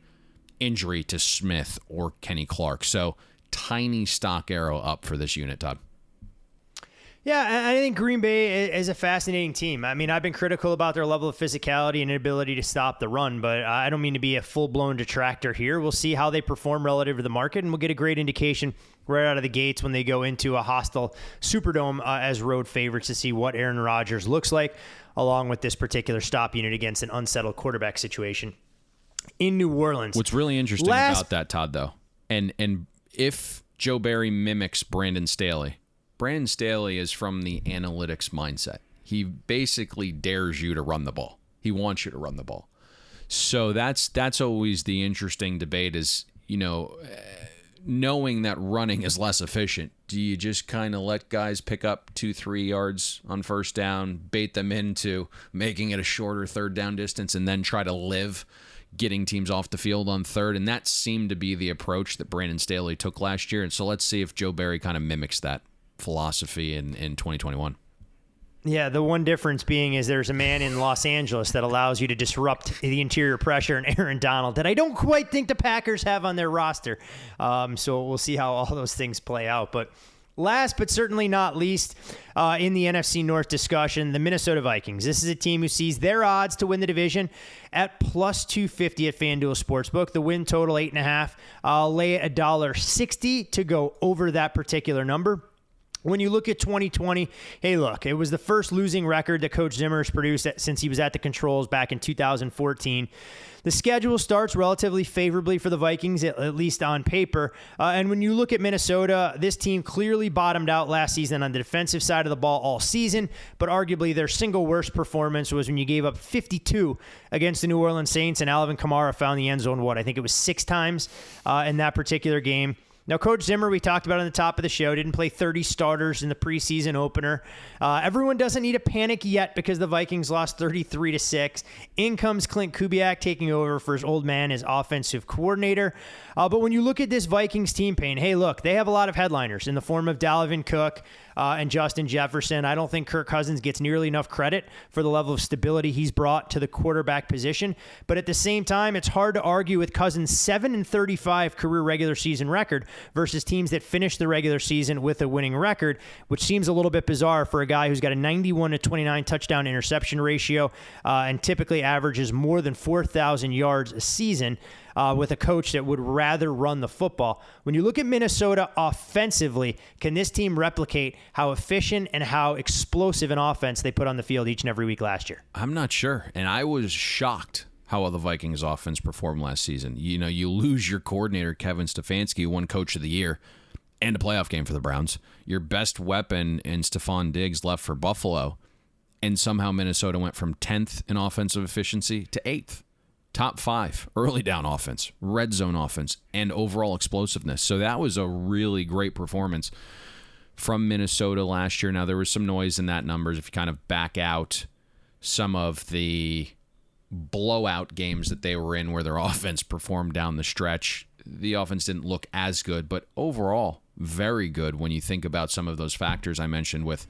injury to Smith or Kenny Clark. So tiny stock arrow up for this unit, Todd. Yeah, I think Green Bay is a fascinating team. I mean, I've been critical about their level of physicality and inability to stop the run, but I don't mean to be a full-blown detractor here. We'll see how they perform relative to the market, and we'll get a great indication right out of the gates when they go into a hostile Superdome as road favorites to see what Aaron Rodgers looks like, along with this particular stop unit against an unsettled quarterback situation in New Orleans. What's really interesting about that, Todd, though, and if Joe Barry mimics Brandon Staley is from the analytics mindset. He basically dares you to run the ball. He wants you to run the ball. So that's always the interesting debate is, knowing that running is less efficient, do you just kind of let guys pick up 2-3 yards on first down, bait them into making it a shorter third down distance, and then try to live getting teams off the field on third? And that seemed to be the approach that Brandon Staley took last year. And so let's see if Joe Barry kind of mimics that philosophy in 2021. Yeah, the one difference being is there's a man in Los Angeles that allows you to disrupt the interior pressure in Aaron Donald that I don't quite think the Packers have on their roster. So we'll see how all those things play out. But last but certainly not least, in the NFC North discussion, the Minnesota Vikings. This is a team who sees their odds to win the division at plus 250 at FanDuel Sportsbook. The win total 8.5. I'll lay $1.60 to go over that particular number. When you look at 2020, hey, look, it was the first losing record that Coach Zimmer has produced since he was at the controls back in 2014. The schedule starts relatively favorably for the Vikings, at least on paper. And when you look at Minnesota, this team clearly bottomed out last season on the defensive side of the ball all season, but arguably their single worst performance was when you gave up 52 against the New Orleans Saints, and Alvin Kamara found the end zone, I think it was 6 times in that particular game. Now, Coach Zimmer, we talked about on the top of the show, didn't play 30 starters in the preseason opener. Everyone doesn't need to panic yet because the Vikings lost 33-6. In comes Clint Kubiak taking over for his old man as offensive coordinator. But when you look at this Vikings team, Payne, hey, look, they have a lot of headliners in the form of Dalvin Cook and Justin Jefferson. I don't think Kirk Cousins gets nearly enough credit for the level of stability he's brought to the quarterback position. But at the same time, it's hard to argue with Cousins' 7-35 career regular season record versus teams that finish the regular season with a winning record, which seems a little bit bizarre for a guy who's got a 91-29 touchdown interception ratio and typically averages more than 4,000 yards a season. With a coach that would rather run the football. When you look at Minnesota offensively, can this team replicate how efficient and how explosive an offense they put on the field each and every week last year? I'm not sure. And I was shocked how well the Vikings offense performed last season. You lose your coordinator, Kevin Stefanski, who won Coach of the Year, and a playoff game for the Browns. Your best weapon in Stephon Diggs left for Buffalo, and somehow Minnesota went from 10th in offensive efficiency to 8th. Top 5, early down offense, red zone offense, and overall explosiveness. So that was a really great performance from Minnesota last year. Now, there was some noise in that numbers if you kind of back out some of the blowout games that they were in where their offense performed down the stretch. The offense didn't look as good, but overall, very good when you think about some of those factors I mentioned with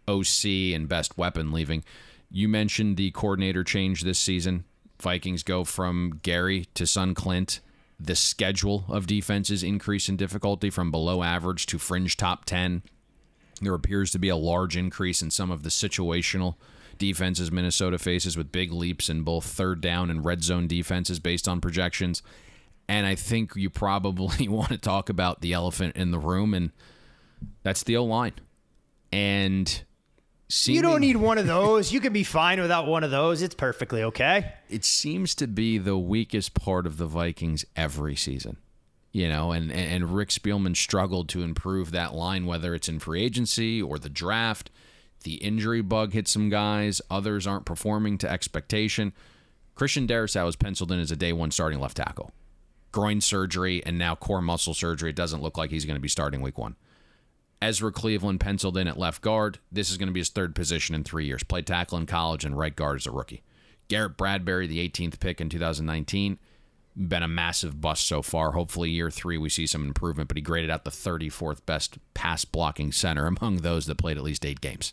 OC and best weapon leaving. You mentioned the coordinator change this season. Vikings go from Gary to Son Clint. The schedule of defenses increase in difficulty from below average to fringe top 10. There appears to be a large increase in some of the situational defenses Minnesota faces with big leaps in both third down and red zone defenses based on projections. And I think you probably want to talk about the elephant in the room, and that's the O-line. And you don't need one of those. You can be fine without one of those. It's perfectly okay. It seems to be the weakest part of the Vikings every season. And Rick Spielman struggled to improve that line, whether it's in free agency or the draft. The injury bug hit some guys. Others aren't performing to expectation. Christian Darrisaw was penciled in as a day 1 starting left tackle. Groin surgery and now core muscle surgery. It doesn't look like he's going to be starting week 1. Ezra Cleveland penciled in at left guard. This is going to be his 3rd position in 3 years. Played tackle in college and right guard as a rookie. Garrett Bradbury, the 18th pick in 2019, been a massive bust so far. Hopefully year 3 we see some improvement, but he graded out the 34th best pass blocking center among those that played at least 8 games.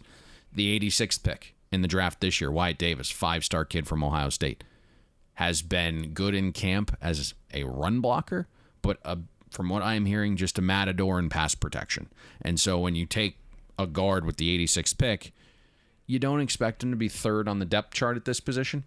The 86th pick in the draft this year, Wyatt Davis, 5-star kid from Ohio State, has been good in camp as a run blocker, but from what I'm hearing, just a matador in pass protection. And so when you take a guard with the 86th pick, you don't expect him to be third on the depth chart at this position.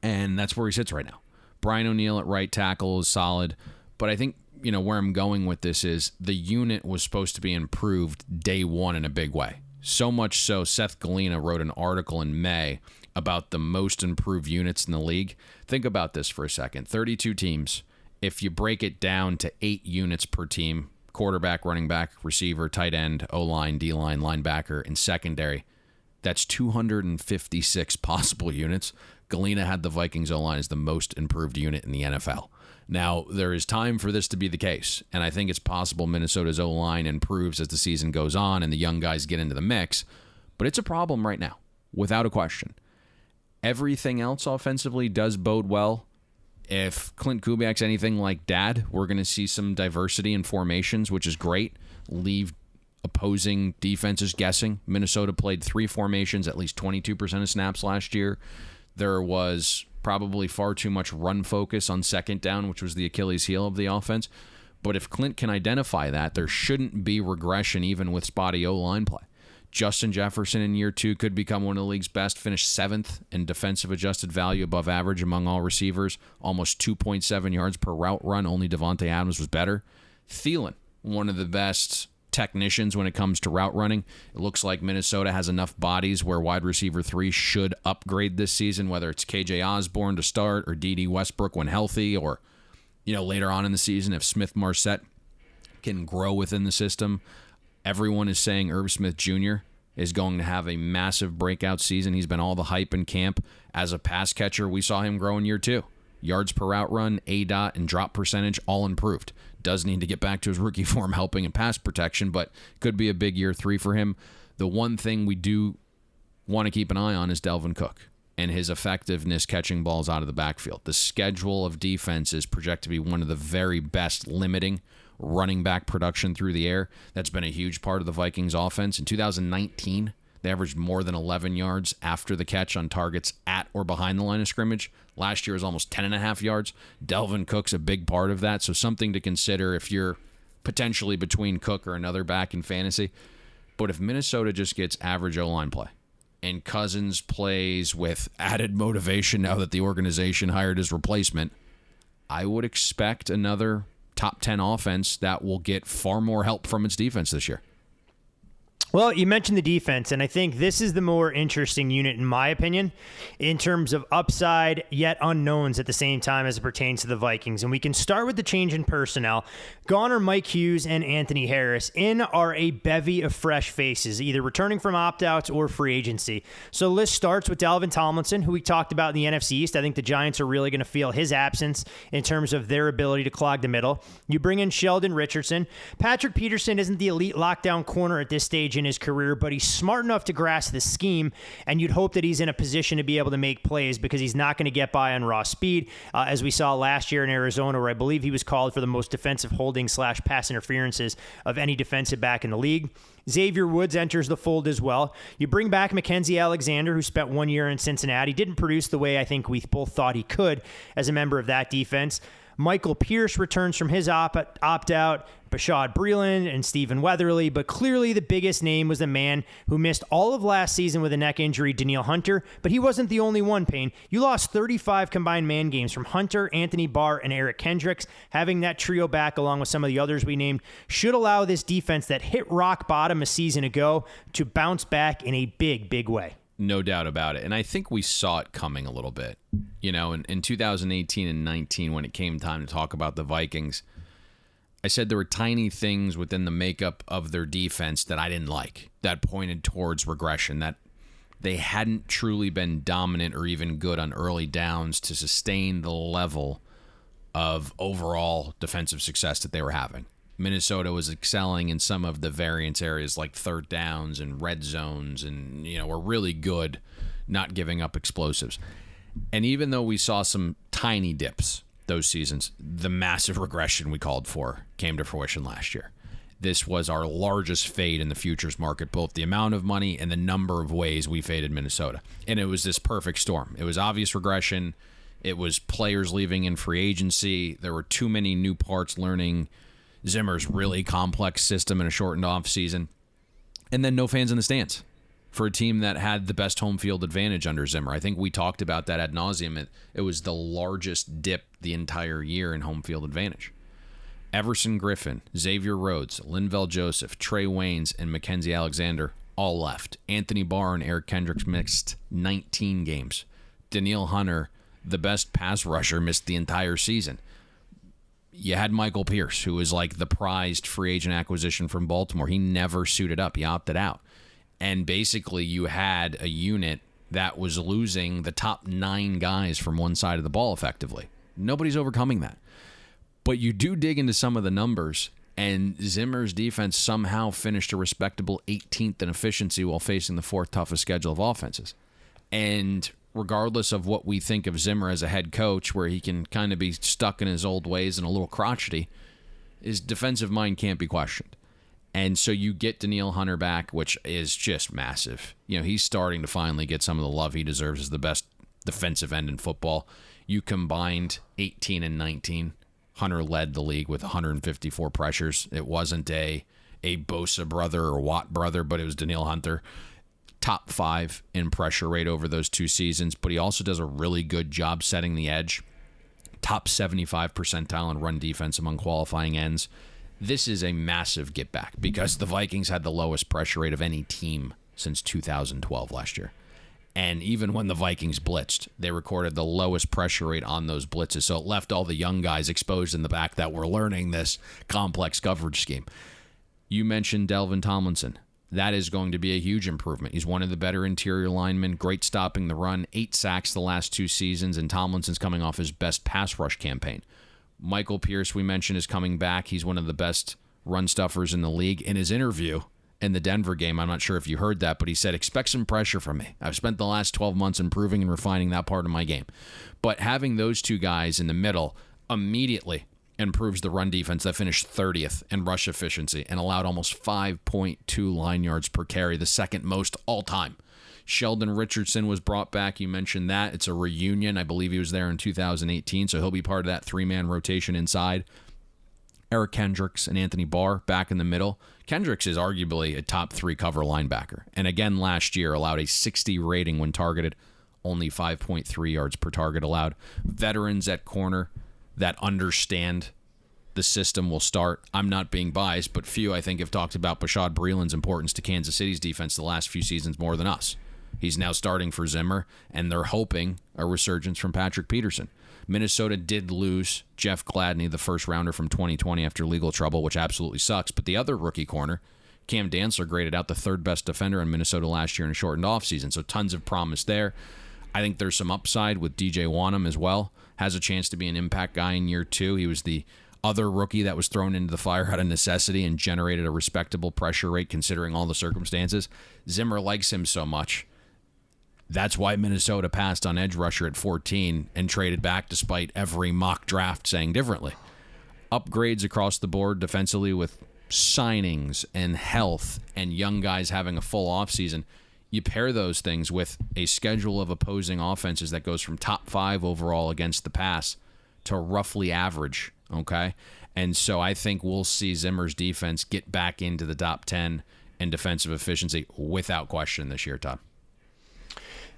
And that's where he sits right now. Brian O'Neill at right tackle is solid. But I think, where I'm going with this is the unit was supposed to be improved day one in a big way. So much so, Seth Galina wrote an article in May about the most improved units in the league. Think about this for a second. 32 teams. If you break it down to 8 units per team, quarterback, running back, receiver, tight end, O-line, D-line, linebacker, and secondary, that's 256 possible units. Galina had the Vikings O-line as the most improved unit in the NFL. Now, there is time for this to be the case, and I think it's possible Minnesota's O-line improves as the season goes on and the young guys get into the mix, but it's a problem right now, without a question. Everything else offensively does bode well. If Clint Kubiak's anything like Dad, we're going to see some diversity in formations, which is great. Leave opposing defenses guessing. Minnesota played 3 formations, at least 22% of snaps last year. There was probably far too much run focus on second down, which was the Achilles heel of the offense. But if Clint can identify that, there shouldn't be regression even with spotty O-line play. Justin Jefferson in year 2 could become one of the league's best, finished 7th in defensive adjusted value above average among all receivers, almost 2.7 yards per route run. Only Devontae Adams was better. Thielen, one of the best technicians when it comes to route running. It looks like Minnesota has enough bodies where wide receiver 3 should upgrade this season, whether it's KJ Osborne to start or D.D. Westbrook when healthy, or later on in the season if Smith Marset can grow within the system. Everyone is saying Irv Smith Jr. is going to have a massive breakout season. He's been all the hype in camp. As a pass catcher, we saw him grow in year 2. Yards per route run, ADOT, and drop percentage all improved. Does need to get back to his rookie form helping in pass protection, but could be a big year 3 for him. The one thing we do want to keep an eye on is Delvin Cook and his effectiveness catching balls out of the backfield. The schedule of defense is projected to be one of the very best limiting running back production through the air. That's been a huge part of the Vikings offense. In 2019, they averaged more than 11 yards after the catch on targets at or behind the line of scrimmage. Last year was almost 10.5 yards. Delvin Cook's a big part of that, so something to consider if you're potentially between Cook or another back in fantasy. But if Minnesota just gets average O-line play and Cousins plays with added motivation now that the organization hired his replacement, I would expect another top 10 offense that will get far more help from its defense this year. Well, you mentioned the defense, and I think this is the more interesting unit, in my opinion, in terms of upside, yet unknowns at the same time as it pertains to the Vikings. And we can start with the change in personnel. Gone are Mike Hughes and Anthony Harris. In are a bevy of fresh faces, either returning from opt-outs or free agency. So the list starts with Dalvin Tomlinson, who we talked about in the NFC East. I think the Giants are really going to feel his absence in terms of their ability to clog the middle. You bring in Sheldon Richardson. Patrick Peterson isn't the elite lockdown corner at this stage in his career, but he's smart enough to grasp the scheme, and you'd hope that he's in a position to be able to make plays because he's not going to get by on raw speed, as we saw last year in Arizona, where I believe he was called for the most defensive holding/pass interferences of any defensive back in the league. Xavier Woods enters the fold as well. You bring back Mackenzie Alexander, who spent 1 year in Cincinnati, didn't produce the way I think we both thought he could as a member of that defense. Michael Pierce returns from his opt-out, Bashad Breeland and Stephen Weatherly, but clearly the biggest name was the man who missed all of last season with a neck injury, Danielle Hunter, but he wasn't the only one, Payne. You lost 35 combined man games from Hunter, Anthony Barr, and Eric Kendricks. Having that trio back along with some of the others we named should allow this defense that hit rock bottom a season ago to bounce back in a big, big way. No doubt about it. And I think we saw it coming a little bit. In 2018 and 19, when it came time to talk about the Vikings, I said there were tiny things within the makeup of their defense that I didn't like, that pointed towards regression, that they hadn't truly been dominant or even good on early downs to sustain the level of overall defensive success that they were having. Minnesota was excelling in some of the variance areas like third downs and red zones, and were really good not giving up explosives. And even though we saw some tiny dips those seasons, the massive regression we called for came to fruition last year. this was our largest fade in the futures market, both the amount of money and the number of ways we faded Minnesota. And it was this perfect storm. It was obvious regression. It was players leaving in free agency. There were too many new parts learning Zimmer's really complex system in a shortened offseason. And then no fans in the stands for a team that had the best home field advantage under Zimmer. I think we talked about that ad nauseum. It was the largest dip the entire year in home field advantage. Everson Griffin, Xavier Rhodes, Linval Joseph, Trey Waynes, and Mackenzie Alexander all left. Anthony Barr and Eric Kendricks missed 19 games. Danielle Hunter, the best pass rusher, missed the entire season. You had Michael Pierce, who was like the prized free agent acquisition from Baltimore. He never suited up. He opted out. And basically you had a unit that was losing the top 9 guys from one side of the ball effectively. Nobody's overcoming that. But you do dig into some of the numbers, and Zimmer's defense somehow finished a respectable 18th in efficiency while facing the 4th toughest schedule of offenses. And regardless of what we think of Zimmer as a head coach, where he can kind of be stuck in his old ways and a little crotchety, his defensive mind can't be questioned. And so you get Danielle Hunter back, which is just massive. You know, he's starting to finally get some of the love he deserves as the best defensive end in football. You combined 18 and 19. Hunter led the league with 154 pressures. It wasn't a Bosa brother or Watt brother, but it was Danielle Hunter. Top 5 in pressure rate over those 2 seasons, but he also does a really good job setting the edge. Top 75 percentile in run defense among qualifying ends. This is a massive get back because the Vikings had the lowest pressure rate of any team since 2012 last year. And even when the Vikings blitzed, they recorded the lowest pressure rate on those blitzes. So it left all the young guys exposed in the back that were learning this complex coverage scheme. You mentioned Delvin Tomlinson. That is going to be a huge improvement. He's one of the better interior linemen, great stopping the run, 8 sacks the last 2 seasons, and Tomlinson's coming off his best pass rush campaign. Michael Pierce, we mentioned, is coming back. He's one of the best run stuffers in the league. In his interview in the Denver game, I'm not sure if you heard that, but he said, expect some pressure from me. I've spent the last 12 months improving and refining that part of my game. But having those 2 guys in the middle immediately improves the run defense that finished 30th in rush efficiency and allowed almost 5.2 line yards per carry, the second most all time. Sheldon Richardson was brought back. You mentioned that. It's a reunion. I believe he was there in 2018, so he'll be part of that 3-man rotation inside. Eric Kendricks and Anthony Barr back in the middle. Kendricks is arguably a top 3 cover linebacker, and again last year allowed a 60 rating when targeted, only 5.3 yards per target allowed. Veterans at corner that understand the system will start. I'm not being biased, but few, I think, have talked about Bashaud Breeland's importance to Kansas City's defense the last few seasons more than us. He's now starting for Zimmer, and they're hoping a resurgence from Patrick Peterson. Minnesota did lose Jeff Gladney, the first rounder from 2020 after legal trouble, which absolutely sucks. But the other rookie corner, Cam Dantzler, graded out the 3rd best defender in Minnesota last year in a shortened offseason. So tons of promise there. I think there's some upside with DJ Wanham as well. Has a chance to be an impact guy in year 2. He was the other rookie that was thrown into the fire out of necessity and generated a respectable pressure rate considering all the circumstances. Zimmer likes him so much. That's why Minnesota passed on edge rusher at 14 and traded back despite every mock draft saying differently. Upgrades across the board defensively with signings and health and young guys having a full offseason. You pair those things with a schedule of opposing offenses that goes from top 5 overall against the pass to roughly average, okay? And so I think we'll see Zimmer's defense get back into the top 10 in defensive efficiency without question this year, Todd.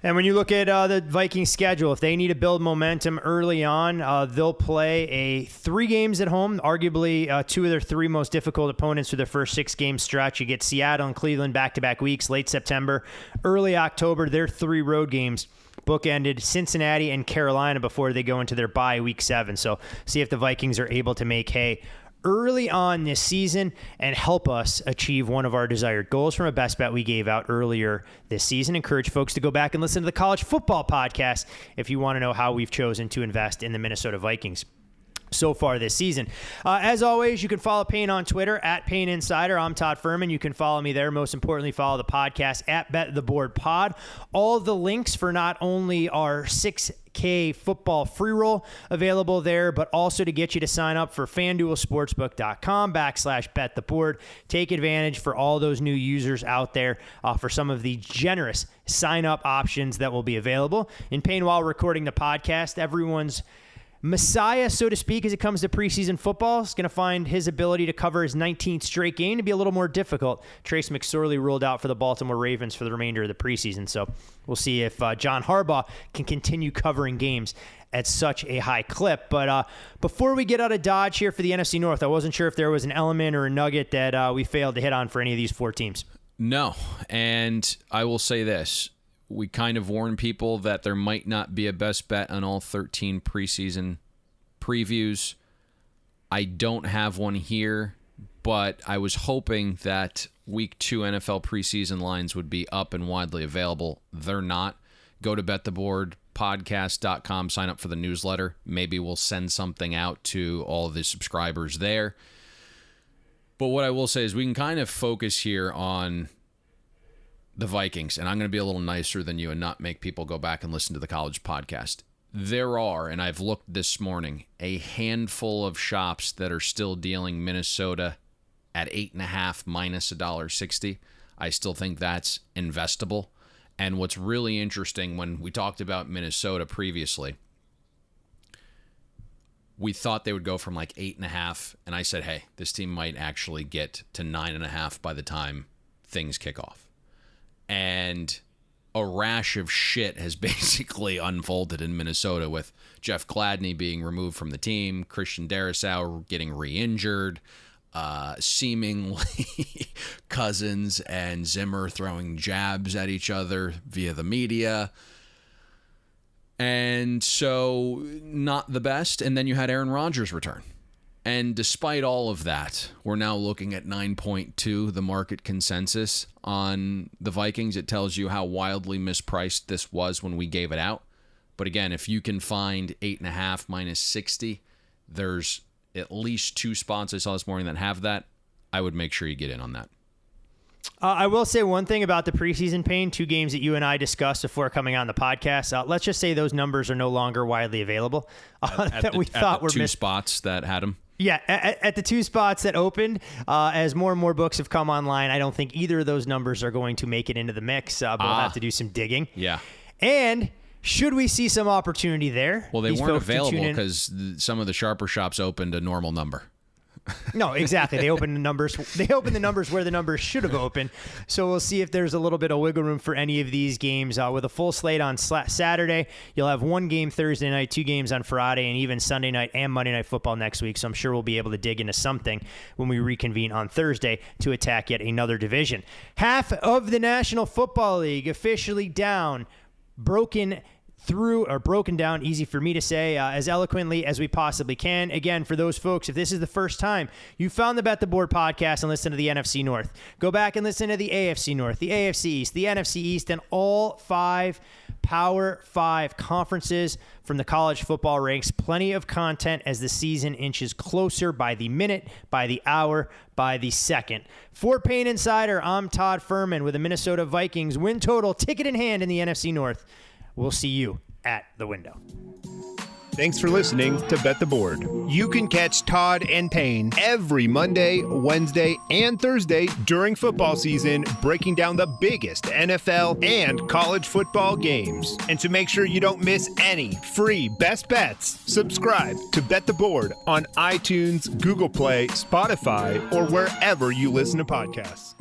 And when you look at the Vikings schedule, if they need to build momentum early on, they'll play 3 games at home, arguably 2 of their 3 most difficult opponents for their first 6-game stretch. You get Seattle and Cleveland back-to-back weeks, late September, early October. Their 3 road games bookended Cincinnati and Carolina before they go into their bye week 7. So see if the Vikings are able to make hay early on this season and help us achieve one of our desired goals from a best bet we gave out earlier this season. Encourage folks to go back and listen to the College Football Podcast if you want to know how we've chosen to invest in the Minnesota Vikings. so far this season. As always, you can follow Payne on Twitter at Payne Insider. I'm Todd Furman. You can follow me there. Most importantly, follow the podcast at Bet the Board Pod. All the links for not only our 6K football free roll available there, but also to get you to sign up for FanDuelSportsbook.com/BetTheBoard. Take advantage for all those new users out there for some of the generous sign-up options that will be available. In Payne, while recording the podcast, everyone's messiah, so to speak, as it comes to preseason football, is going to find his ability to cover his 19th straight game to be a little more difficult. Trace McSorley ruled out for the Baltimore Ravens for the remainder of the preseason, so we'll see if John Harbaugh can continue covering games at such a high clip. But before we get out of Dodge here for the NFC North, I wasn't sure if there was an element or a nugget that we failed to hit on for any of these 4 teams. No, and I will say this. We kind of warned people that there might not be a best bet on all 13 preseason previews. I don't have one here, but I was hoping that Week 2 NFL preseason lines would be up and widely available. They're not. Go to bettheboardpodcast.com, sign up for the newsletter. Maybe we'll send something out to all of the subscribers there. But what I will say is we can kind of focus here on the Vikings, and I'm going to be a little nicer than you and not make people go back and listen to the college podcast. There are, and I've looked this morning, a handful of shops that are still dealing Minnesota at 8.5 minus $1.60. I still think that's investable. And what's really interesting, when we talked about Minnesota previously, we thought they would go from like 8.5, and I said, hey, this team might actually get to 9.5 by the time things kick off. And a rash of shit has basically unfolded in Minnesota, with Jeff Gladney being removed from the team, Christian Darrisaw getting re-injured, seemingly Cousins and Zimmer throwing jabs at each other via the media. And so not the best. And then you had Aaron Rodgers return. And despite all of that, we're now looking at 9.2, the market consensus on the Vikings. It tells you how wildly mispriced this was when we gave it out. But again, if you can find 8.5 minus 60, there's at least 2 spots I saw this morning that have that. I would make sure you get in on that. I will say one thing about the preseason, Payne, 2 games that you and I discussed before coming on the podcast. Let's just say those numbers are no longer widely available. We thought were 2 spots that had them. Yeah, at the 2 spots that opened, as more and more books have come online, I don't think either of those numbers are going to make it into the mix, but we'll have to do some digging. Yeah. And should we see some opportunity there? Well, they weren't available because some of the sharper shops opened a normal number. No, exactly. They opened the numbers. They opened the numbers where the numbers should have opened. So we'll see if there's a little bit of wiggle room for any of these games. With a full slate on Saturday, you'll have 1 game Thursday night, 2 games on Friday, and even Sunday night and Monday Night Football next week. So I'm sure we'll be able to dig into something when we reconvene on Thursday to attack yet another division. Half of the National Football League officially down, broken down, easy for me to say, as eloquently as we possibly can. Again, for those folks, if this is the first time you found the Bet the Board podcast and listen to the NFC North, go back and listen to the AFC North, the AFC East, the NFC East, and all 5 Power 5 conferences from the college football ranks. Plenty of content as the season inches closer by the minute, by the hour, by the second. For Payne Insider, I'm Todd Furman with the Minnesota Vikings win total ticket in hand in the NFC North. We'll see you at the window. Thanks for listening to Bet the Board. You can catch Todd and Payne every Monday, Wednesday, and Thursday during football season, breaking down the biggest NFL and college football games. And to make sure you don't miss any free best bets, subscribe to Bet the Board on iTunes, Google Play, Spotify, or wherever you listen to podcasts.